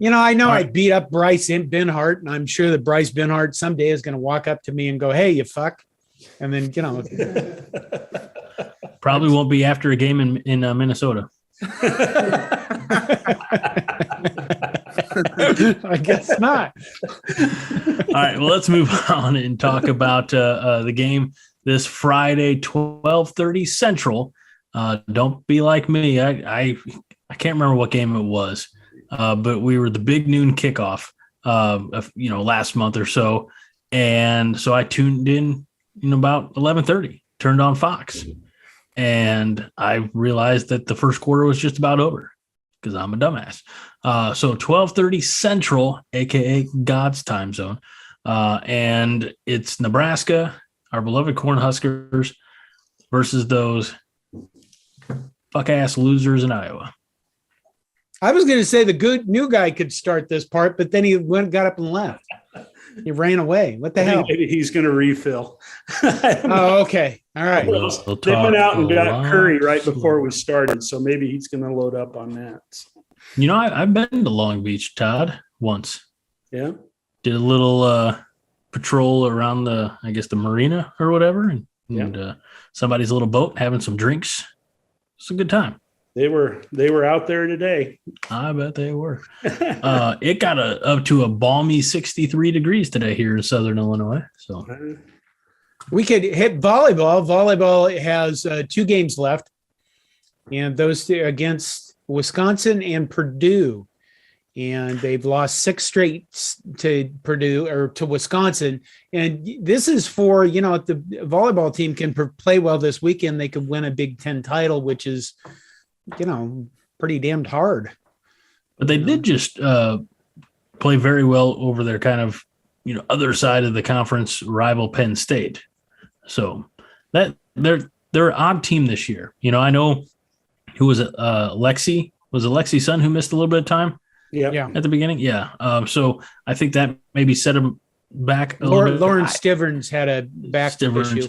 B: I know I beat up Bryce Benhart, and I'm sure that Bryce Benhart someday is going to walk up to me and go, hey, you fuck. And then,
A: probably won't be after a game in Minnesota.
B: I guess not.
A: All right, well, let's move on and talk about the game this Friday, 12:30 Central. Don't be like me. I can't remember what game it was, but we were the big noon kickoff, last month or so, and so I tuned in, about 11:30, turned on Fox, and I realized that the first quarter was just about over because I'm a dumbass. So 12:30 Central, aka God's time zone, and it's Nebraska, our beloved Cornhuskers, versus those fuck ass losers in Iowa.
B: I was going to say the good new guy could start this part, but then he got up and left. He ran away. What the hell?
C: Maybe he's going to refill.
B: Oh, okay. All right.
C: They went out and got curry right before we started, so maybe he's going to load up on that.
A: I've been to Long Beach, Todd, once.
C: Yeah.
A: Did a little patrol around the marina or whatever, and somebody's little boat having some drinks. It's a good time.
C: They were out there today.
A: I bet they were. It got up to a balmy 63 degrees today here in Southern Illinois. So
B: we could hit volleyball. Volleyball has 2 games left, and those two against Wisconsin and Purdue. And they've lost 6 straight to Purdue or to Wisconsin. And this is for, if the volleyball team can play well this weekend, they could win a Big Ten title, which is, pretty damned hard.
A: But they did just play very well over their kind of, other side of the conference rival Penn State. So that they're an odd team this year. I know who was it? Lexi. Was it Lexi's son who missed a little bit of time?
C: Yeah.
A: At the beginning? Yeah. So I think that maybe set him back a little bit.
B: Lauren Stiverns had a back issue.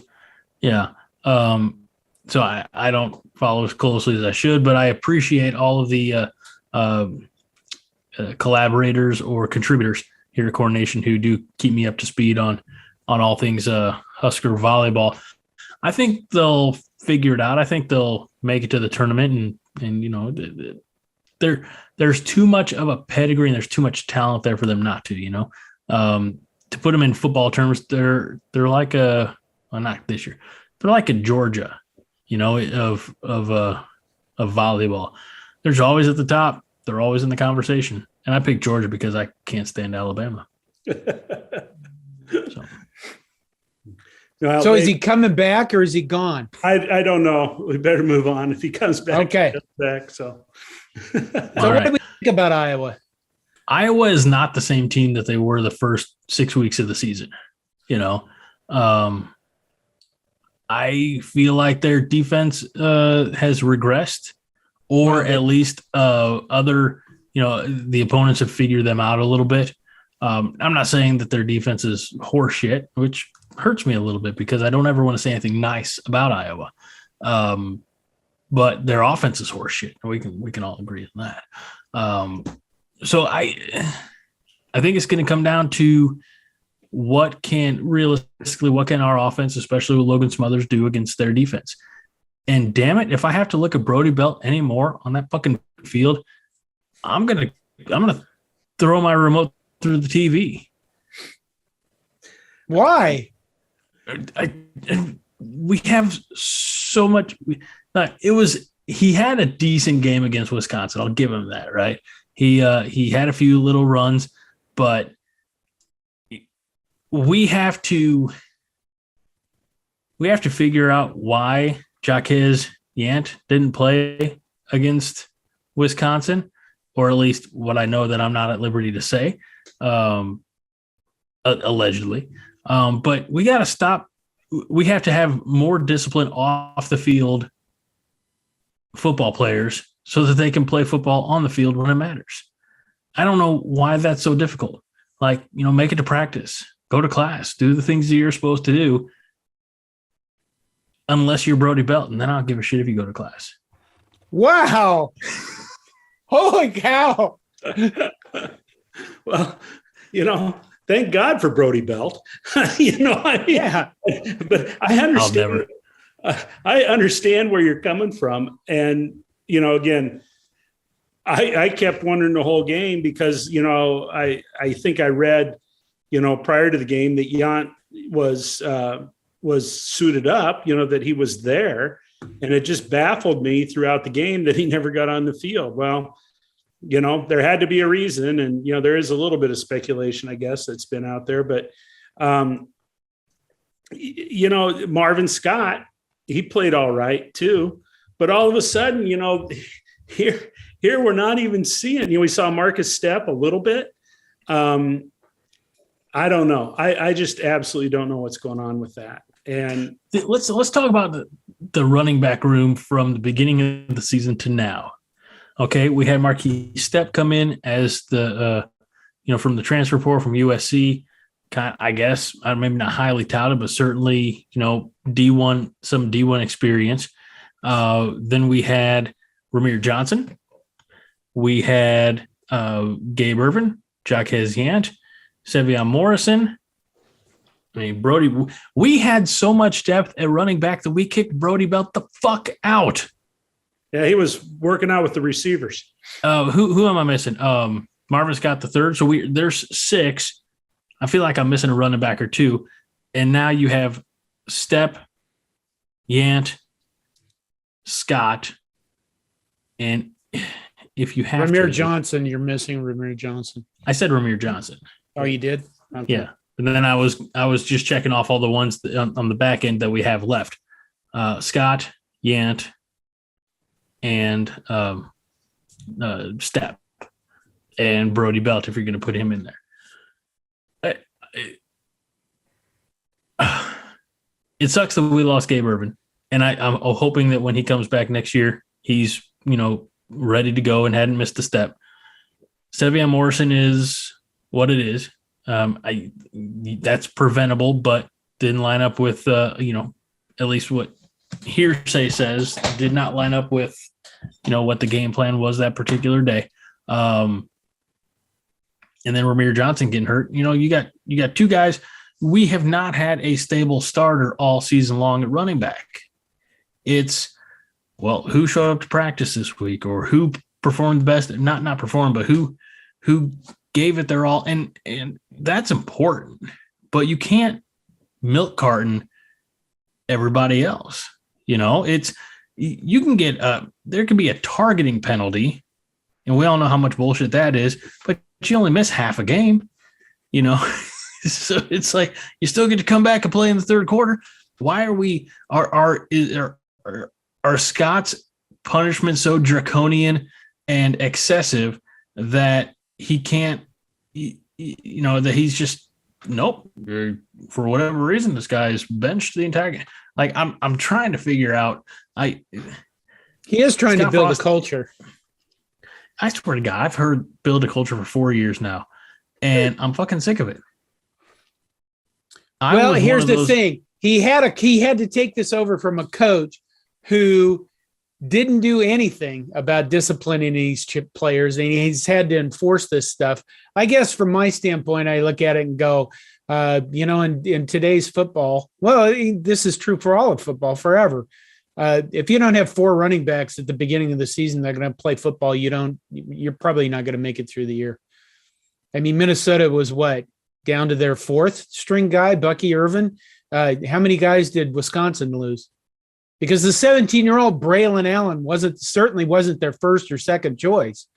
A: Yeah. So I don't follow as closely as I should, but I appreciate all of the collaborators or contributors here at Core Nation who do keep me up to speed on all things Husker volleyball. I think they'll figure it out. I think they'll make it to the tournament, and there's too much of a pedigree and there's too much talent there for them not to. To put them in football terms, they're like not this year. They're like a Georgia, of volleyball. There's always at the top. They're always in the conversation. And I picked Georgia because I can't stand Alabama.
B: So is he coming back or is he gone?
C: I don't know. We better move on. If he comes back,
B: okay.
C: He comes back. So
B: what do we think about Iowa?
A: Iowa is not the same team that they were the first 6 weeks of the season. I feel like their defense has regressed, or at least the opponents have figured them out a little bit. I'm not saying that their defense is horseshit, which hurts me a little bit because I don't ever want to say anything nice about Iowa. But their offense is horseshit. We can all agree on that. So I think it's going to come down to what can our offense, especially with Logan Smothers, do against their defense. And damn it, if I have to look at Brody Belt anymore on that fucking field, I'm gonna throw my remote through the TV.
B: Why?
A: We have so much. He had a decent game against Wisconsin. I'll give him that, right? He had a few little runs, but we have to figure out why Jaquez Yant didn't play against Wisconsin, or at least what I know that I'm not at liberty to say, allegedly. But we got to stop. We have to have more discipline off the field football players so that they can play football on the field when it matters. I don't know why that's so difficult. Make it to practice, go to class, do the things that you're supposed to do, unless you're Brody Belt, and then I'll give a shit if you go to class.
B: Wow. Holy cow.
C: Well, thank God for Brody Belt.
B: Yeah.
C: But I understand. I understand where you're coming from. And, again, I kept wondering the whole game because, I think I read, prior to the game that Yant was suited up, that he was there. And it just baffled me throughout the game that he never got on the field. Well, there had to be a reason. And, there is a little bit of speculation, I guess, that's been out there. But, Marvin Scott, he played all right, too. But all of a sudden, here we're not even seeing, we saw Marcus step a little bit. I don't know. I just absolutely don't know what's going on with that. And
A: let's talk about the running back room from the beginning of the season to now. Okay, we had Marquis Step come in as the from the transfer portal from USC. I guess maybe not highly touted, but certainly D1, some D1 experience. Then we had Ramir Johnson. We had Gabe Irvin, Jaquez Yant, Sevion Morrison. I mean, Brody, we had so much depth at running back that we kicked Brody Belt the fuck out.
C: Yeah, he was working out with the receivers.
A: Who am I missing? Marvin Scott the third. So there's six. I feel like I'm missing a running back or two. And now you have Step, Yant, Scott, and if you have
B: Ramir Johnson, you're missing Ramir Johnson.
A: I said Ramir Johnson.
B: Oh, you did? Okay.
A: Yeah. And then I was just checking off all the ones on the back end that we have left. Scott, Yant, and Step, and Brody Belt, if you're going to put him in there. it sucks that we lost Gabe Ervin. And I'm hoping that when he comes back next year, he's, ready to go and hadn't missed a step. Sevion Morrison is what it is. That's preventable, but didn't line up with, at least what hearsay says, did not line up with, what the game plan was that particular day. And then Ramir Johnson getting hurt. You got two guys. We have not had a stable starter all season long at running back. It's, who showed up to practice this week, or who performed the best, not performed, but who gave it their all. And that's important, but you can't milk carton everybody else. It's, you can get there can be a targeting penalty, and we all know how much bullshit that is, but you only miss half a game, so it's like, you still get to come back and play in the third quarter. Why are Scott's punishment so draconian and excessive that he can't, that he's just, nope, for whatever reason, this guy's benched the entire game. Like, I'm trying to figure out. He
B: is trying to build a culture.
A: I swear to God, I've heard build a culture for 4 years now, and I'm fucking sick of it.
B: Here's the thing. He had to take this over from a coach who didn't do anything about disciplining these players, and he's had to enforce this stuff. I guess from my standpoint, I look at it and go, in today's football, this is true for all of football forever. If you don't have 4 running backs at the beginning of the season that are going to play football, you're probably not going to make it through the year. I mean, Minnesota was down to their 4th string guy, Bucky Irvin. How many guys did Wisconsin lose? Because the 17-year-old Braylon Allen certainly wasn't their first or second choice.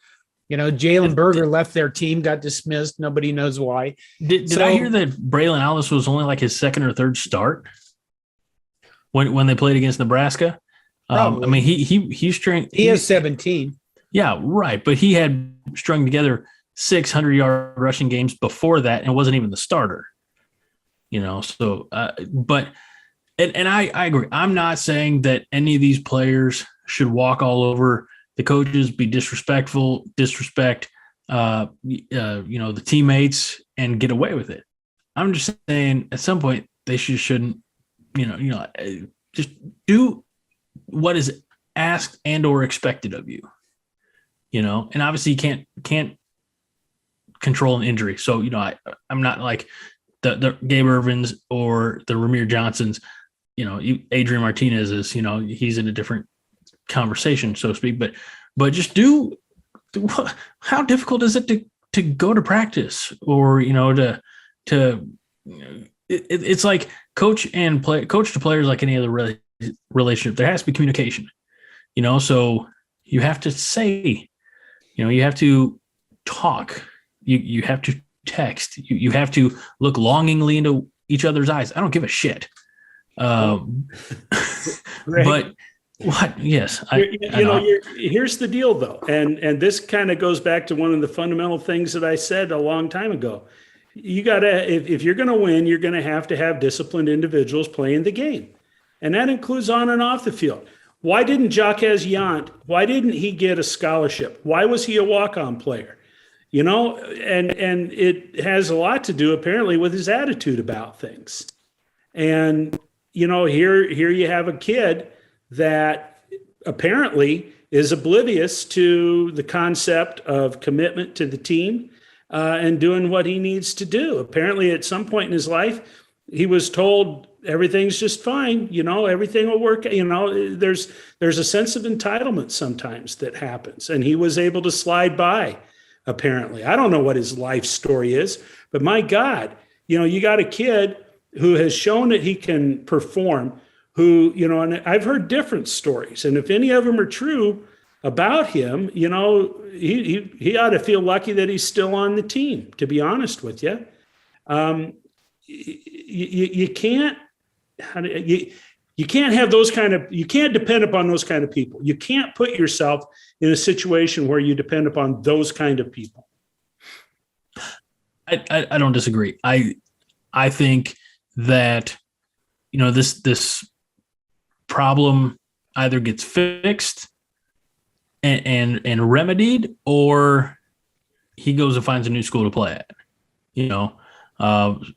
B: Jalen Berger left their team, got dismissed. Nobody knows why.
A: Did I hear that Braylon Allen was only like his second or third start when they played against Nebraska? I mean, he has 17. Yeah, right. But he had strung together 600-yard rushing games before that and wasn't even the starter. So, but. And I agree. I'm not saying that any of these players should walk all over the coaches, be disrespect, the teammates, and get away with it. I'm just saying at some point they shouldn't, just do what is asked and or expected of you, and obviously you can't control an injury. So, I'm not like the Gabe Irvins or the Ramir Johnsons. Adrian Martinez is, he's in a different conversation, so to speak, but just how difficult is it to go to practice, or, it's like coach to players, like any other relationship, there has to be communication, so you have to say, you have to talk, you have to text, you have to look longingly into each other's eyes. I don't give a shit. But what? Yes,
C: here's the deal, though, and this kind of goes back to one of the fundamental things that I said a long time ago. You gotta, if you're going to win, you're going to have disciplined individuals playing the game, and that includes on and off the field. Why didn't Jacques Yant? Why didn't he get a scholarship? Why was he a walk-on player? And it has a lot to do apparently with his attitude about things, and. Here you have a kid that apparently is oblivious to the concept of commitment to the team and doing what he needs to do. Apparently, at some point in his life, he was told everything's just fine. Everything will work. There's a sense of entitlement sometimes that happens, and he was able to slide by. Apparently, I don't know what his life story is, but my God, you got a kid who has shown that he can perform, and I've heard different stories. And if any of them are true about him, he ought to feel lucky that he's still on the team, to be honest with you. You can't have those you can't depend upon those kind of people. You can't put yourself in a situation where you depend upon those kind of people.
A: I don't disagree. I think that this problem either gets fixed and remedied, or he goes and finds a new school to play at,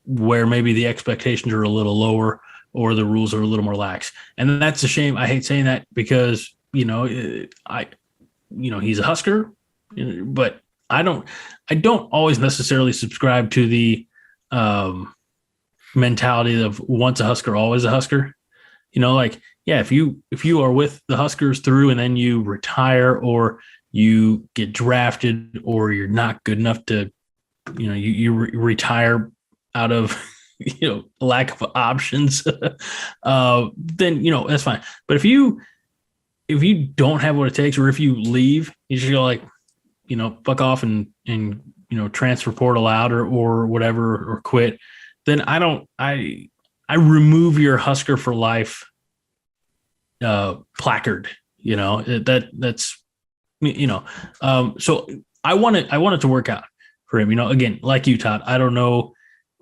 A: where maybe the expectations are a little lower or the rules are a little more lax. And that's a shame. I hate saying that because, he's a Husker, but I don't always necessarily subscribe to the mentality of once a Husker, always a Husker. If you are with the Huskers through and then you retire or you get drafted or you're not good enough to, you retire out of, lack of options, then, that's fine. But if you don't have what it takes, or if you leave, you just go fuck off and transfer portal out or whatever, or quit, then I remove your Husker for life placard, that's so I want it to work out for him. Again, like you, Todd, I don't know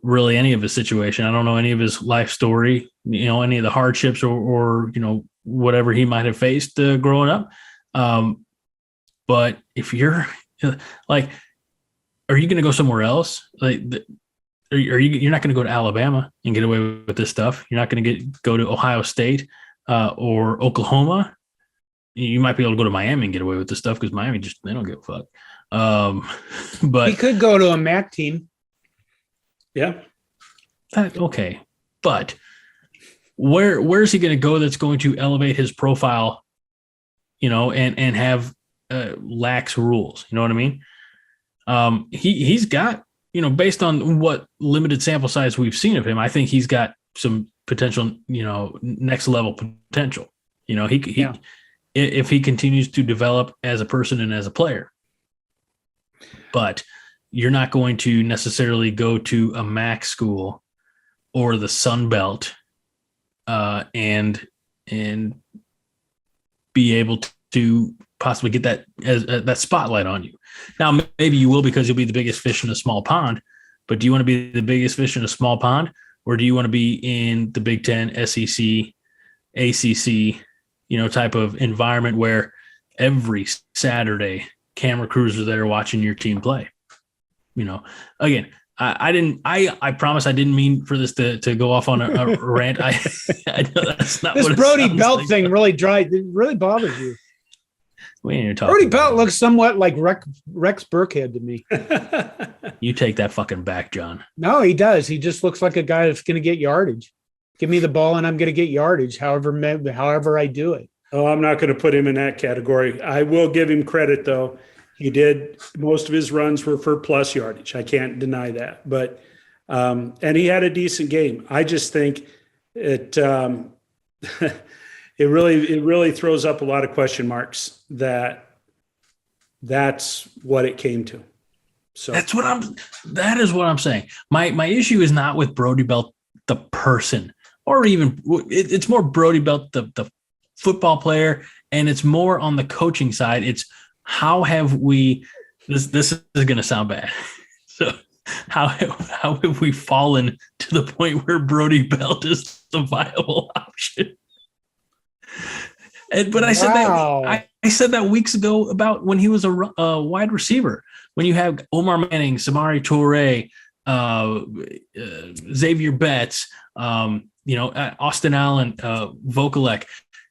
A: really any of his situation. I don't know any of his life story, any of the hardships or whatever he might have faced growing up. But if you're are you going to go somewhere else? You're not going to go to Alabama and get away with this stuff. You're not going to go to Ohio State or Oklahoma. You might be able to go to Miami and get away with this stuff because Miami they don't give a fuck. But
B: he could go to a MAC team.
C: Yeah.
A: Okay. But where's he going to go that's going to elevate his profile, and have lax rules? You know what I mean? He's got, based on what limited sample size we've seen of him, I think he's got some potential, next level potential. If he continues to develop as a person and as a player. But you're not going to necessarily go to a MAC school or the Sun Belt and be able to possibly get that spotlight on you. Now, maybe you will because you'll be the biggest fish in a small pond, but do you want to be the biggest fish in a small pond, or do you want to be in the Big Ten, SEC, ACC, type of environment where every Saturday camera crews are there watching your team play? Again, I promise I didn't mean for this to go off on a rant. I know that's not
B: this
A: what
B: Brody Belt
A: like.
B: thing really really bothers you.
A: We ain't talking
B: Brody Belt looks somewhat like Rex Burkhead to me.
A: You take that fucking back, John.
B: No, he does. He just looks like a guy that's going to get yardage. Give me the ball and I'm going to get yardage, however I do it.
C: Oh, I'm not going to put him in that category. I will give him credit, though. He did, most of his runs were for plus yardage. I can't deny that. But, and he had a decent game. I just think it really throws up a lot of question marks that's what it came to. So that is what I'm saying. My issue is not with Brody Belt, the person, or even it's more Brody Belt, the football player. And it's more on the coaching side. It's, how have we, this is going to sound bad. So how have we fallen to the point where Brody Belt is the viable option? But I said that I said that weeks ago about when he was a wide receiver, when you have Omar Manning, Samari Toure, Xavier Betts, Austin Allen, Vokalek,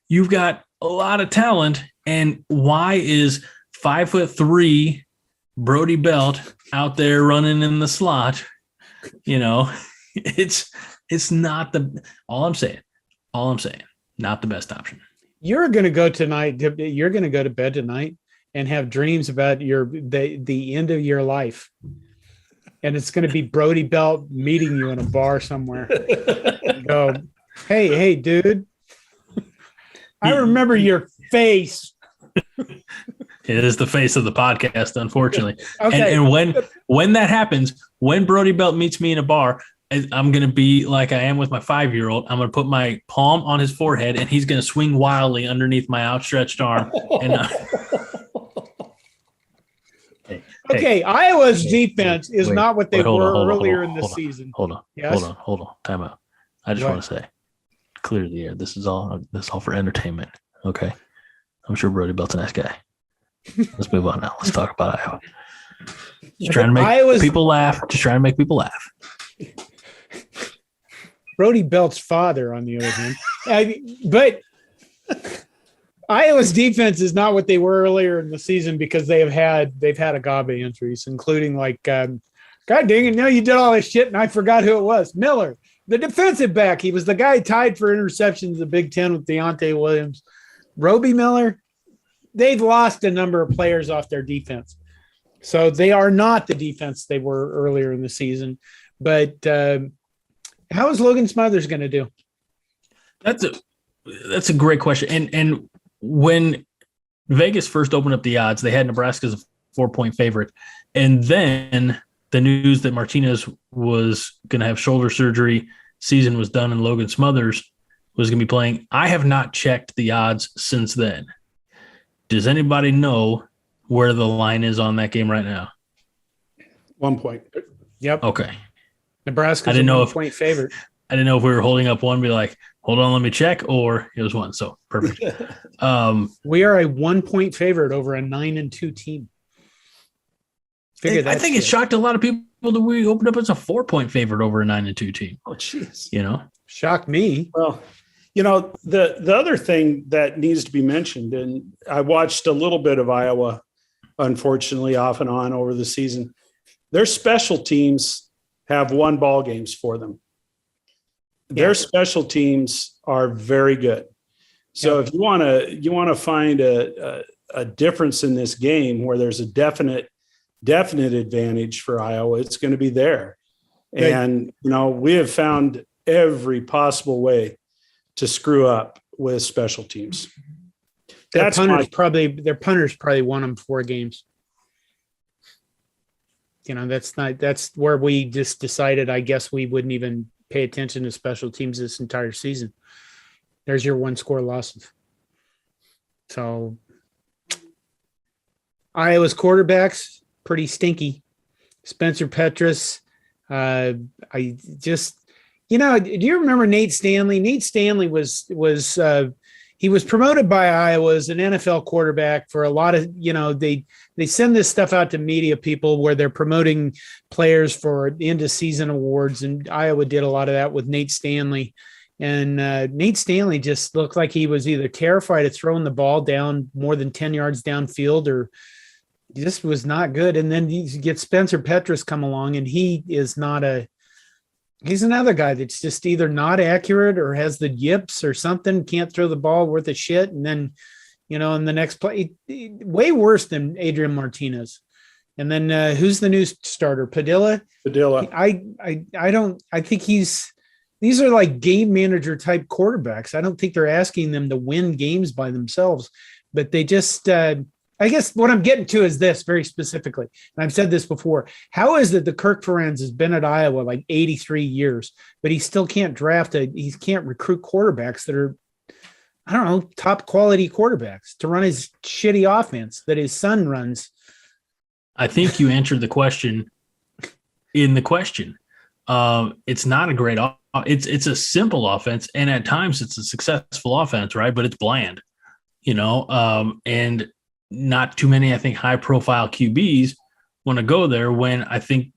C: you've got a lot of talent. And why is 5'3" Brody Belt out there running in the slot? It's not all I'm saying, not the best option.
B: You're going to go tonight. You're going to go to bed tonight and have dreams about the end of your life. And it's going to be Brody Belt meeting you in a bar somewhere. Go, hey, dude. I remember your face.
A: It is the face of the podcast, unfortunately.
B: Okay.
A: And when that happens, when Brody Belt meets me in a bar, I'm going to be like I am with my 5-year-old. I'm going to put my palm on his forehead, and he's going to swing wildly underneath my outstretched arm. And
B: Okay, Iowa's defense is not what they were earlier in the season.
A: Hold on. Time out. I just want to say, clear the air. This is all for entertainment. Okay. I'm sure Brody Belt's a nice guy. Let's move on now. Let's talk about Iowa. Just trying to make people laugh. Just trying to make people laugh.
B: Brody Belt's father, on the other hand. But Iowa's defense is not what they were earlier in the season because they've had agave injuries, including God dang it, now you did all this shit and I forgot who it was. Miller, the defensive back. He was the guy tied for interceptions in the Big Ten with Deontay Williams. Roby Miller, they've lost a number of players off their defense. So they are not the defense they were earlier in the season. But how is Logan Smothers going to do?
A: That's a great question. And when Vegas first opened up the odds, they had Nebraska as a 4-point favorite. And then the news that Martinez was going to have shoulder surgery, season was done, and Logan Smothers was going to be playing. I have not checked the odds since then. Does anybody know where the line is on that game right now?
C: 1 point.
B: Yep.
A: Okay.
B: Nebraska's a 1-point favorite.
A: I didn't know if we were holding up one, be like, hold on, let me check, or it was one. So perfect.
B: We are a 1-point favorite over a 9-2 team.
A: I think it shocked a lot of people that we opened up as a 4-point favorite over a 9-2 team.
C: Oh, jeez.
B: Shocked me.
C: Well, the other thing that needs to be mentioned, and I watched a little bit of Iowa, unfortunately, off and on over the season. Their special teams have won ball games for them. Their special teams are very good. So if you want to find a difference in this game where there's a definite advantage for Iowa, it's going to be there. And we have found every possible way to screw up with special teams.
B: Their punters probably won them 4 games. That's where we just decided, I guess we wouldn't even pay attention to special teams this entire season. There's your 1-score losses. So Iowa's quarterbacks, pretty stinky. Spencer Petras. Do you remember Nate Stanley? Nate Stanley was he was promoted by Iowa as an NFL quarterback for a lot of, they send this stuff out to media people where they're promoting players for end of season awards. And Iowa did a lot of that with Nate Stanley. And Nate Stanley just looked like he was either terrified of throwing the ball down more than 10 yards downfield, or he just was not good. And then you get Spencer Petras come along, and he's another guy that's just either not accurate or has the yips or something, can't throw the ball worth a shit. And then, in the next play, way worse than Adrian Martinez. And then who's the new starter? Padilla. I think these are like game manager type quarterbacks. I don't think they're asking them to win games by themselves, but they just, I guess what I'm getting to is this very specifically, and I've said this before. How is it that Kirk Ferentz has been at Iowa like 83 years, but he still can't he can't recruit quarterbacks that are, I don't know, top quality quarterbacks to run his shitty offense that his son runs?
A: I think you answered the question in the question. It's not a great it's a simple offense, and at times it's a successful offense, right? But it's bland, and not too many, I think, high-profile QBs want to go there when I think,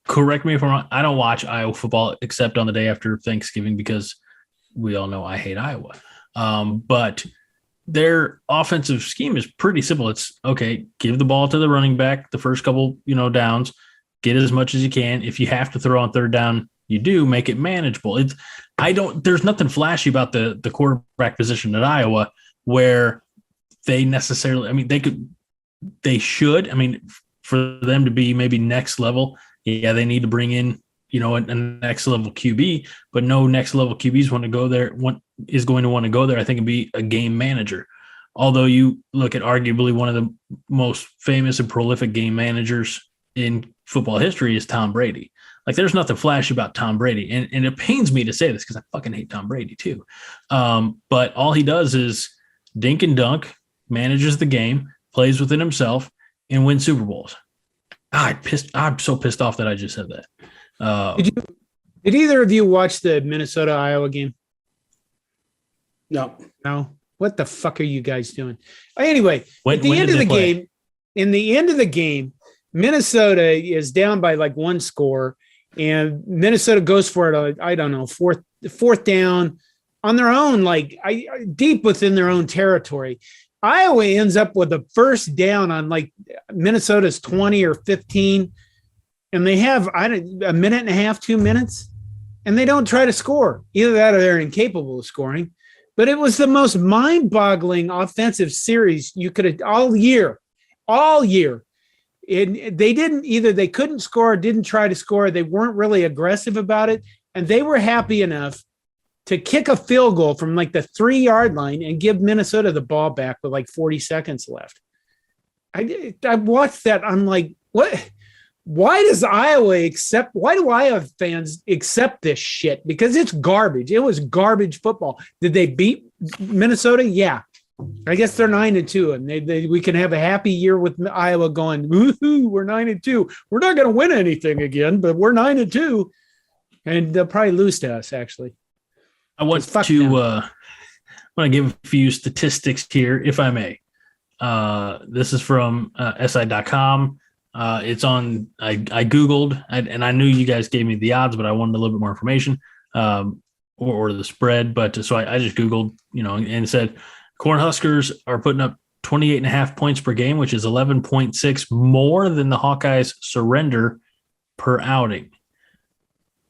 A: correct me if I'm wrong, I don't watch Iowa football except on the day after Thanksgiving because we all know I hate Iowa. But their offensive scheme is pretty simple. It's, okay, give the ball to the running back the first couple, downs, get as much as you can. If you have to throw on third down, you do, make it manageable. There's nothing flashy about the quarterback position at Iowa where they necessarily, they should, for them to be maybe next level. Yeah, they need to bring in, a next level QB, but no next level QBs want to go there. Is going to want to go there, I think, and be a game manager. Although you look at arguably one of the most famous and prolific game managers in football history is Tom Brady. Like, there's nothing flashy about Tom Brady. And it pains me to say this because I fucking hate Tom Brady too. But all he does is dink and dunk, manages the game, plays within himself, and wins Super Bowls. I'm so pissed off that I just said that.
B: Did either of you watch the Minnesota-Iowa game?
C: No.
B: What the fuck are you guys doing? Anyway,
A: in the end
B: of the game, Minnesota is down by like one score, and Minnesota goes for it. I don't know, fourth down on their own, like deep within their own territory. Iowa ends up with a first down on like Minnesota's 20 or 15, and they have a minute and a half, 2 minutes, and they don't try to score. Either that or they're incapable of scoring. But it was the most mind-boggling offensive series you could have all year. And they couldn't score, didn't try to score. They weren't really aggressive about it, and they were happy enough to kick a field goal from like the 3-yard line and give Minnesota the ball back with like 40 seconds left. I watched that. I'm like, what? Why do Iowa fans accept this shit? Because it's garbage. It was garbage football. Did they beat Minnesota? Yeah. I guess they're 9-2, and we can have a happy year with Iowa going, woohoo, we're 9-2. We're not going to win anything again, but we're 9-2, and they'll probably lose to us, actually.
A: I want to give a few statistics here, if I may. This is from SI.com. It's on. I Googled, and I knew you guys gave me the odds, but I wanted a little bit more information, or the spread. But so I just Googled, and said Cornhuskers are putting up 28.5 points per game, which is 11.6 more than the Hawkeyes surrender per outing.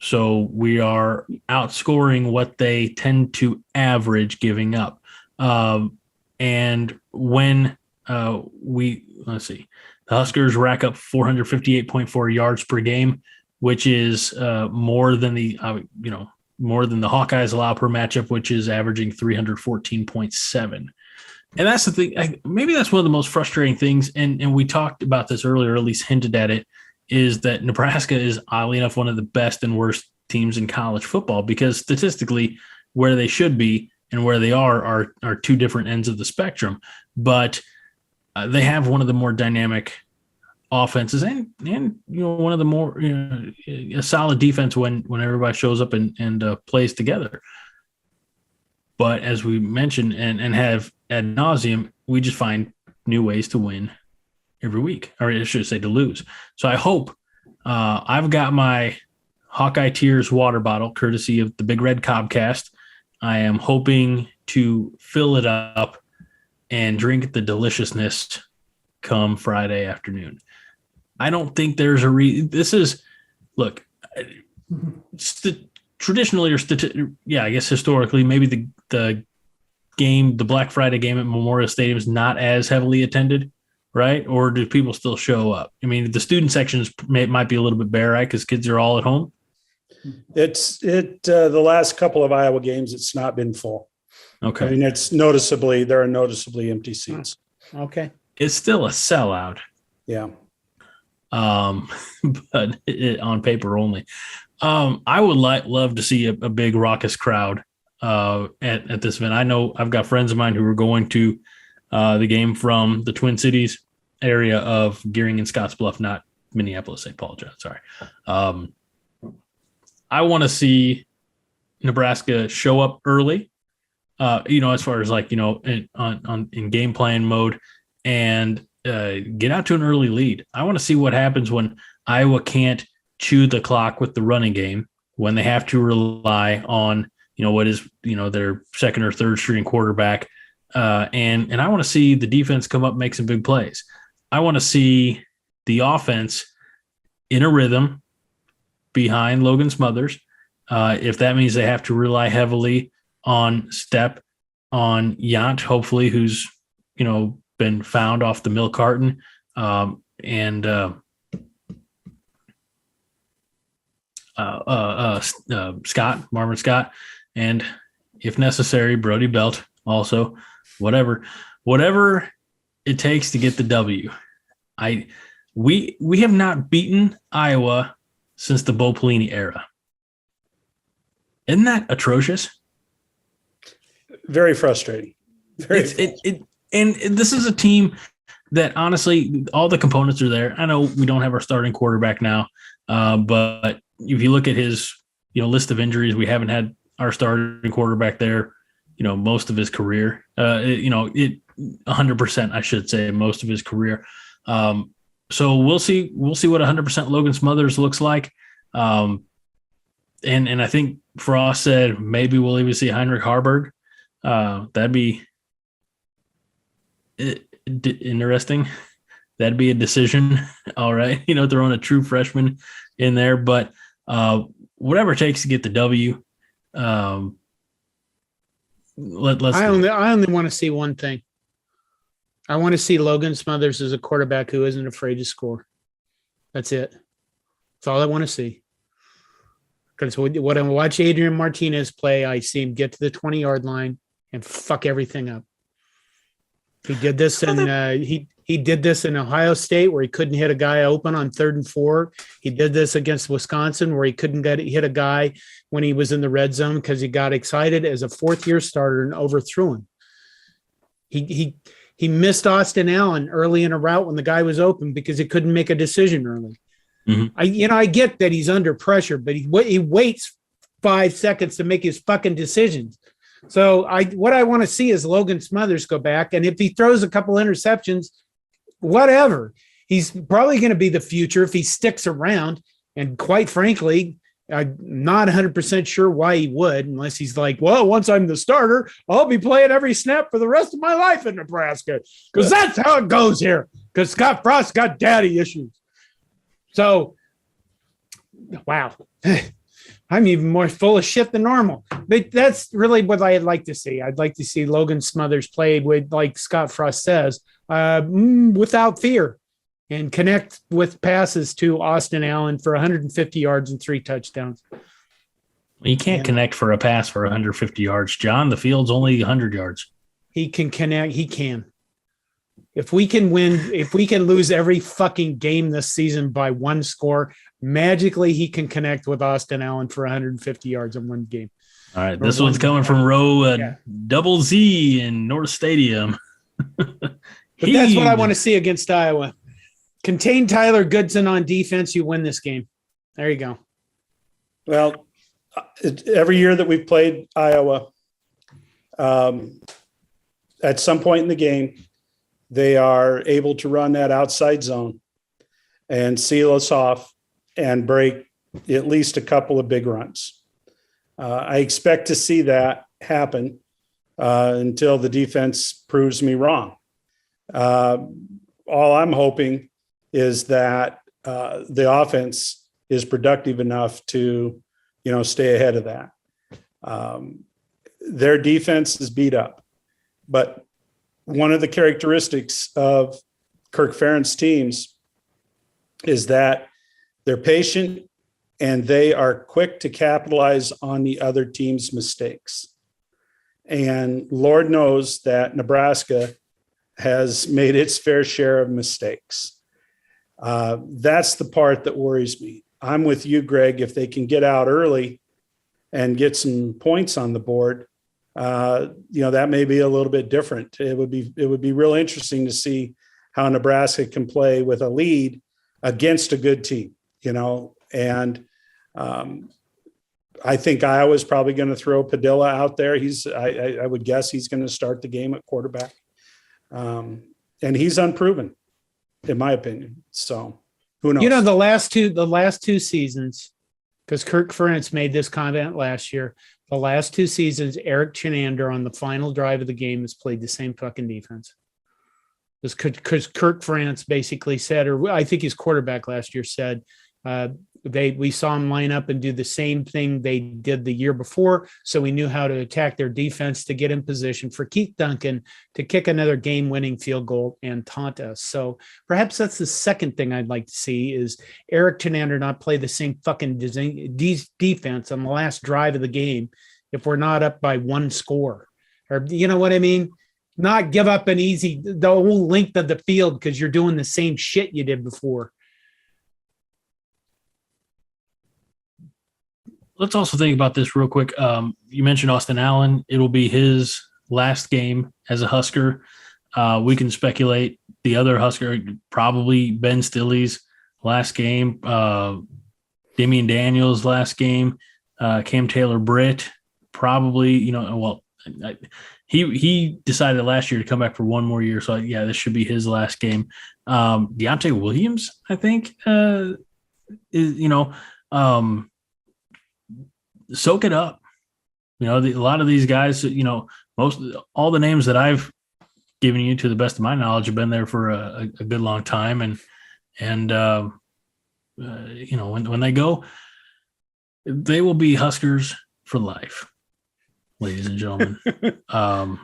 A: So we are outscoring what they tend to average giving up. And when let's see, the Huskers rack up 458.4 yards per game, which is more than the Hawkeyes allow per matchup, which is averaging 314.7. And that's the thing. Maybe that's one of the most frustrating things. And we talked about this earlier, or at least hinted at it, is that Nebraska is, oddly enough, one of the best and worst teams in college football, because statistically where they should be and where they are two different ends of the spectrum. But they have one of the more dynamic offenses and one of the more a solid defense when everybody shows up and plays together. But as we mentioned and have ad nauseum, we just find new ways to win every week, or I should say to lose. So I hope I've got my Hawkeye Tears water bottle, courtesy of the Big Red Cobcast. I am hoping to fill it up and drink the deliciousness come Friday afternoon. I don't think there's traditionally, I guess historically, maybe the Black Friday game at Memorial Stadium is not as heavily attended, right? Or do people still show up? I mean, the student sections might be a little bit bare, right? Because kids are all at home.
C: The last couple of Iowa games, it's not been full.
A: Okay.
C: I mean, there are noticeably empty seats.
B: Okay.
A: It's still a sellout.
C: Yeah.
A: But on paper only. I would love to see a big raucous crowd at this event. I know I've got friends of mine who are going to the game from the Twin Cities area of Gearing and Scottsbluff, not Minneapolis, St. Paul. Sorry. I want to see Nebraska show up early, as far as in game plan mode, and get out to an early lead. I want to see what happens when Iowa can't chew the clock with the running game, when they have to rely on, what is, their second or third string quarterback. And I want to see the defense come up and make some big plays. I want to see the offense in a rhythm behind Logan Smothers. If that means they have to rely heavily on Stepp, on Yant, hopefully, who's, been found off the milk carton, and Marvin Scott, and if necessary, Brody Belt also, whatever it takes to get the W. We have not beaten Iowa since the Bo Pelini era. Isn't that atrocious?
C: Very frustrating.
A: And this is a team that, honestly, all the components are there. I know we don't have our starting quarterback now, but if you look at his list of injuries, we haven't had our starting quarterback there most of his career. 100%, I should say, most of his career. So we'll see what 100% Logan Smothers looks like. And I think Frost said maybe we'll even see Heinrich Harburg. That'd be interesting. That'd be a decision. All right. Throwing a true freshman in there, but whatever it takes to get the W. Let's
B: I only want to see one thing. I want to see Logan Smothers as a quarterback who isn't afraid to score. That's it. That's all I want to see. Because when I watch Adrian Martinez play, I see him get to the 20-yard line and fuck everything up. He did this he did this in Ohio State where he couldn't hit a guy open on 3rd and 4. He did this against Wisconsin where he couldn't hit a guy when he was in the red zone because he got excited as a 4th-year starter and overthrew him. He missed Austin Allen early in a route when the guy was open because he couldn't make a decision early. Mm-hmm. I get that he's under pressure, but he waits 5 seconds to make his fucking decisions. So what I want to see is Logan Smothers go back, and if he throws a couple interceptions, whatever, he's probably going to be the future if he sticks around. And quite frankly, I'm not 100% sure why he would, unless he's like, well, once I'm the starter, I'll be playing every snap for the rest of my life in Nebraska, because that's how it goes here, because Scott Frost got daddy issues. So, wow. I'm even more full of shit than normal. But that's really what I'd like to see. I'd like to see Logan Smothers play with, like Scott Frost says, without fear, and connect with passes to Austin Allen for 150 yards and 3 touchdowns.
A: You can't connect for a pass for 150 yards, John. The field's only 100 yards.
B: He can connect. He can. If we can lose every fucking game this season by 1 score, magically he can connect with Austin Allen for 150 yards in 1 game.
A: All right, this one's coming from row double Z in North Stadium.
B: But that's what I want to see against Iowa. Contain Tyler Goodson on defense, you win this game. There you go.
C: Well, every year that we've played Iowa, at some point in the game, they are able to run that outside zone and seal us off and break at least a couple of big runs. I expect to see that happen until the defense proves me wrong. All I'm hoping is that the offense is productive enough to, stay ahead of that. Their defense is beat up, but one of the characteristics of Kirk Ferentz teams is that they're patient and they are quick to capitalize on the other team's mistakes. And Lord knows that Nebraska has made its fair share of mistakes. That's the part that worries me. I'm with you, Greg. If they can get out early and get some points on the board, that may be a little bit different. It would be real interesting to see how Nebraska can play with a lead against a good team, and I think Iowa's probably going to throw Padilla out there. I would guess he's going to start the game at quarterback. And he's unproven, in my opinion. So who knows?
B: The last two seasons, because Kirk Ferentz made this comment last year, the last 2 seasons, Eric Chinander on the final drive of the game has played the same fucking defense. Because Kirk Ferentz basically said, or I think his quarterback last year said, we saw him line up and do the same thing they did the year before, so we knew how to attack their defense to get in position for Keith Duncan to kick another game-winning field goal and taunt us. So perhaps that's the second thing I'd like to see is Eric Chinander not play the same fucking defense on the last drive of the game if we're not up by 1 score. Or you know what I mean? Not give up the whole length of the field because you're doing the same shit you did before.
A: Let's also think about this real quick. You mentioned Austin Allen. It'll be his last game as a Husker. We can speculate the other Husker, probably Ben Stille's last game, Damian Daniels' last game, Cam Taylor-Britt, probably, he decided last year to come back for one more year. So yeah, this should be his last game. Deontay Williams, I think, soak it up. A lot of these guys, all the names that I've given you, to the best of my knowledge, have been there for a good long time. And when they go, they will be Huskers for life, ladies and gentlemen. So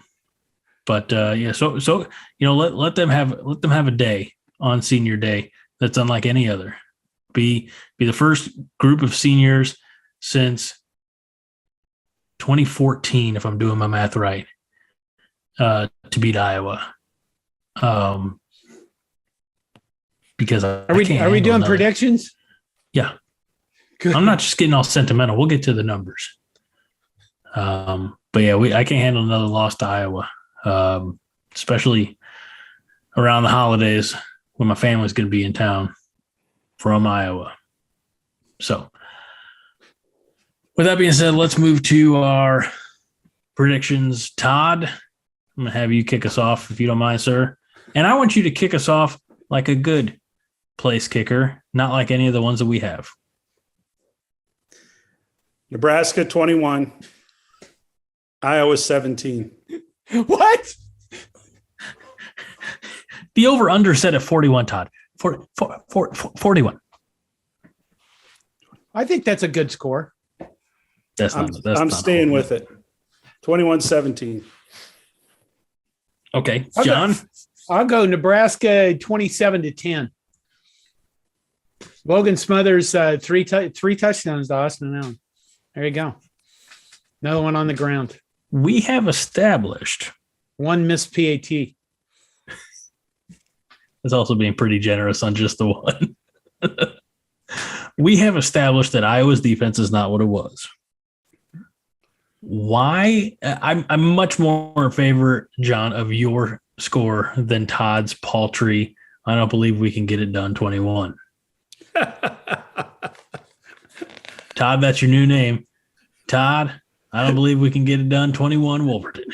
A: let them have a day on senior day that's unlike any other. Be the first group of seniors since 2014, if I'm doing my math right, to beat Iowa. Because
B: are we doing predictions?
A: Yeah. Good. I'm not just getting all sentimental. We'll get to the numbers. But yeah, I can't handle another loss to Iowa, especially around the holidays when my family's going to be in town from Iowa. So with that being said, let's move to our predictions. Todd, I'm going to have you kick us off if you don't mind, sir. And I want you to kick us off like a good place kicker, not like any of the ones that we have.
C: Nebraska 21, Iowa 17.
B: What?
A: The over-under set at 41, Todd. 41.
B: I think that's a good score.
C: I'm staying with it. 21-17.
A: Okay, John?
B: I'll go Nebraska 27-10. Logan Smothers, three touchdowns to Austin Allen. There you go. Another one on the ground.
A: We have established.
B: One missed PAT.
A: It's also being pretty generous on just the one. We have established that Iowa's defense is not what it was. Why? I'm much more in favor, John, of your score than Todd's paltry. I don't believe we can get it done 21. Todd, that's your new name. Todd, I don't believe we can get it done 21 Wolverton.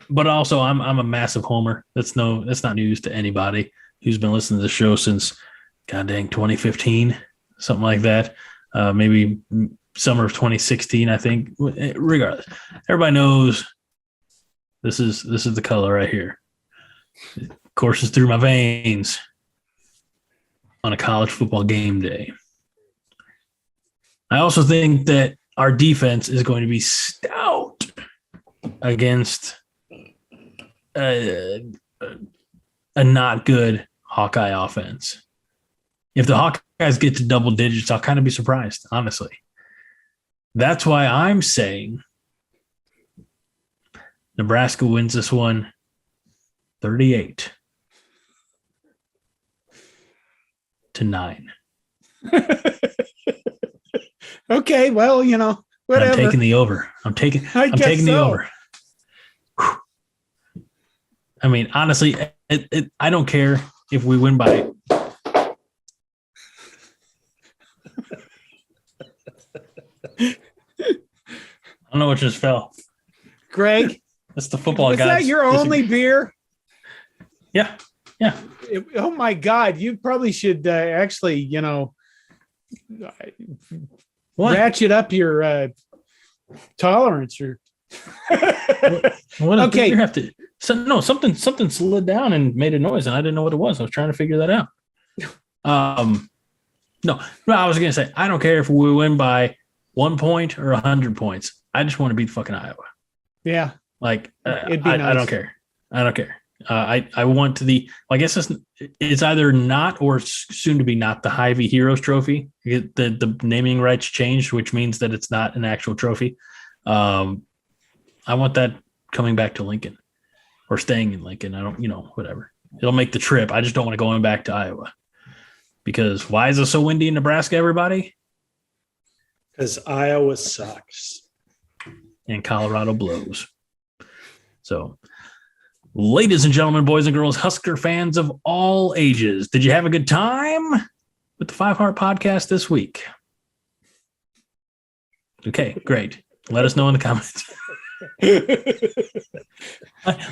A: But also I'm a massive homer. That's not news to anybody who's been listening to the show since god dang 2015, something like that. Maybe summer of 2016, I think. Regardless, everybody knows this is the color right here. It courses through my veins on a college football game day. I also think that our defense is going to be stout against a not good Hawkeye offense. If the Hawkeyes get to double digits, I'll kind of be surprised, honestly. That's why I'm saying Nebraska wins this one 38-9.
B: Okay, well, whatever.
A: I'm taking the over. I'm taking the over. Whew. I mean, honestly, I don't care if we win by. I don't know what just fell.
B: Greg,
A: that's the football guy.
B: Is that your only beer?
A: Yeah.
B: Oh my God! You probably should actually, ratchet up your tolerance. Or
A: what okay, you have to. Something slid down and made a noise, and I didn't know what it was. I was trying to figure that out. No, I was gonna say I don't care if we win by 1 point or 100 points. I just want to beat fucking Iowa.
B: Yeah,
A: like
B: it'd be nice.
A: I don't care. I want to I guess it's either not or soon to be not the Hy-Vee Heroes Trophy. The naming rights changed, which means that it's not an actual trophy. I want that coming back to Lincoln or staying in Lincoln. I don't, whatever. It'll make the trip. I just don't want to go back to Iowa because why is it so windy in Nebraska, everybody?
C: Because Iowa sucks.
A: And Colorado blows. So, ladies and gentlemen, boys and girls, Husker fans of all ages, did you have a good time with the Five Heart Podcast this week? Okay, great. Let us know in the comments.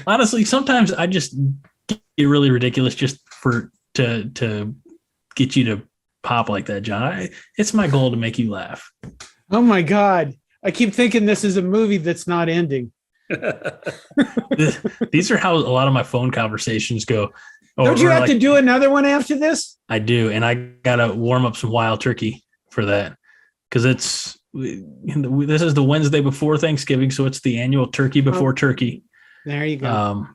A: Honestly, sometimes I just get really ridiculous just to get you to pop like that, John. It's my goal to make you laugh.
B: Oh my God. I keep thinking this is a movie that's not ending.
A: These are how a lot of my phone conversations go.
B: Don't you have to do another one after this?
A: I do. And I got to warm up some wild turkey for that because this is the Wednesday before Thanksgiving. So it's the annual turkey before turkey.
B: There you go.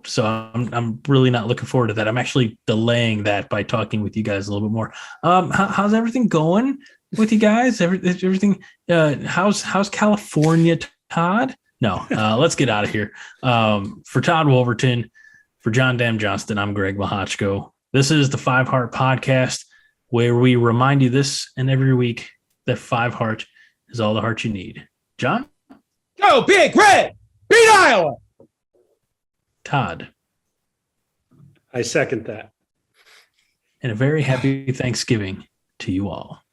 A: So I'm really not looking forward to that. I'm actually delaying that by talking with you guys a little bit more. How's everything going with you guys? Everything. How's California, Todd? No, let's get out of here. For Todd Wolverton, for John Dam Johnston, I'm Greg Mahochko. This is the 5 Heart Podcast, where we remind you this and every week that 5 Heart is all the heart you need. John?
B: Go Big Red! Beat Iowa!
A: Todd?
C: I second that.
A: And a very happy Thanksgiving to you all.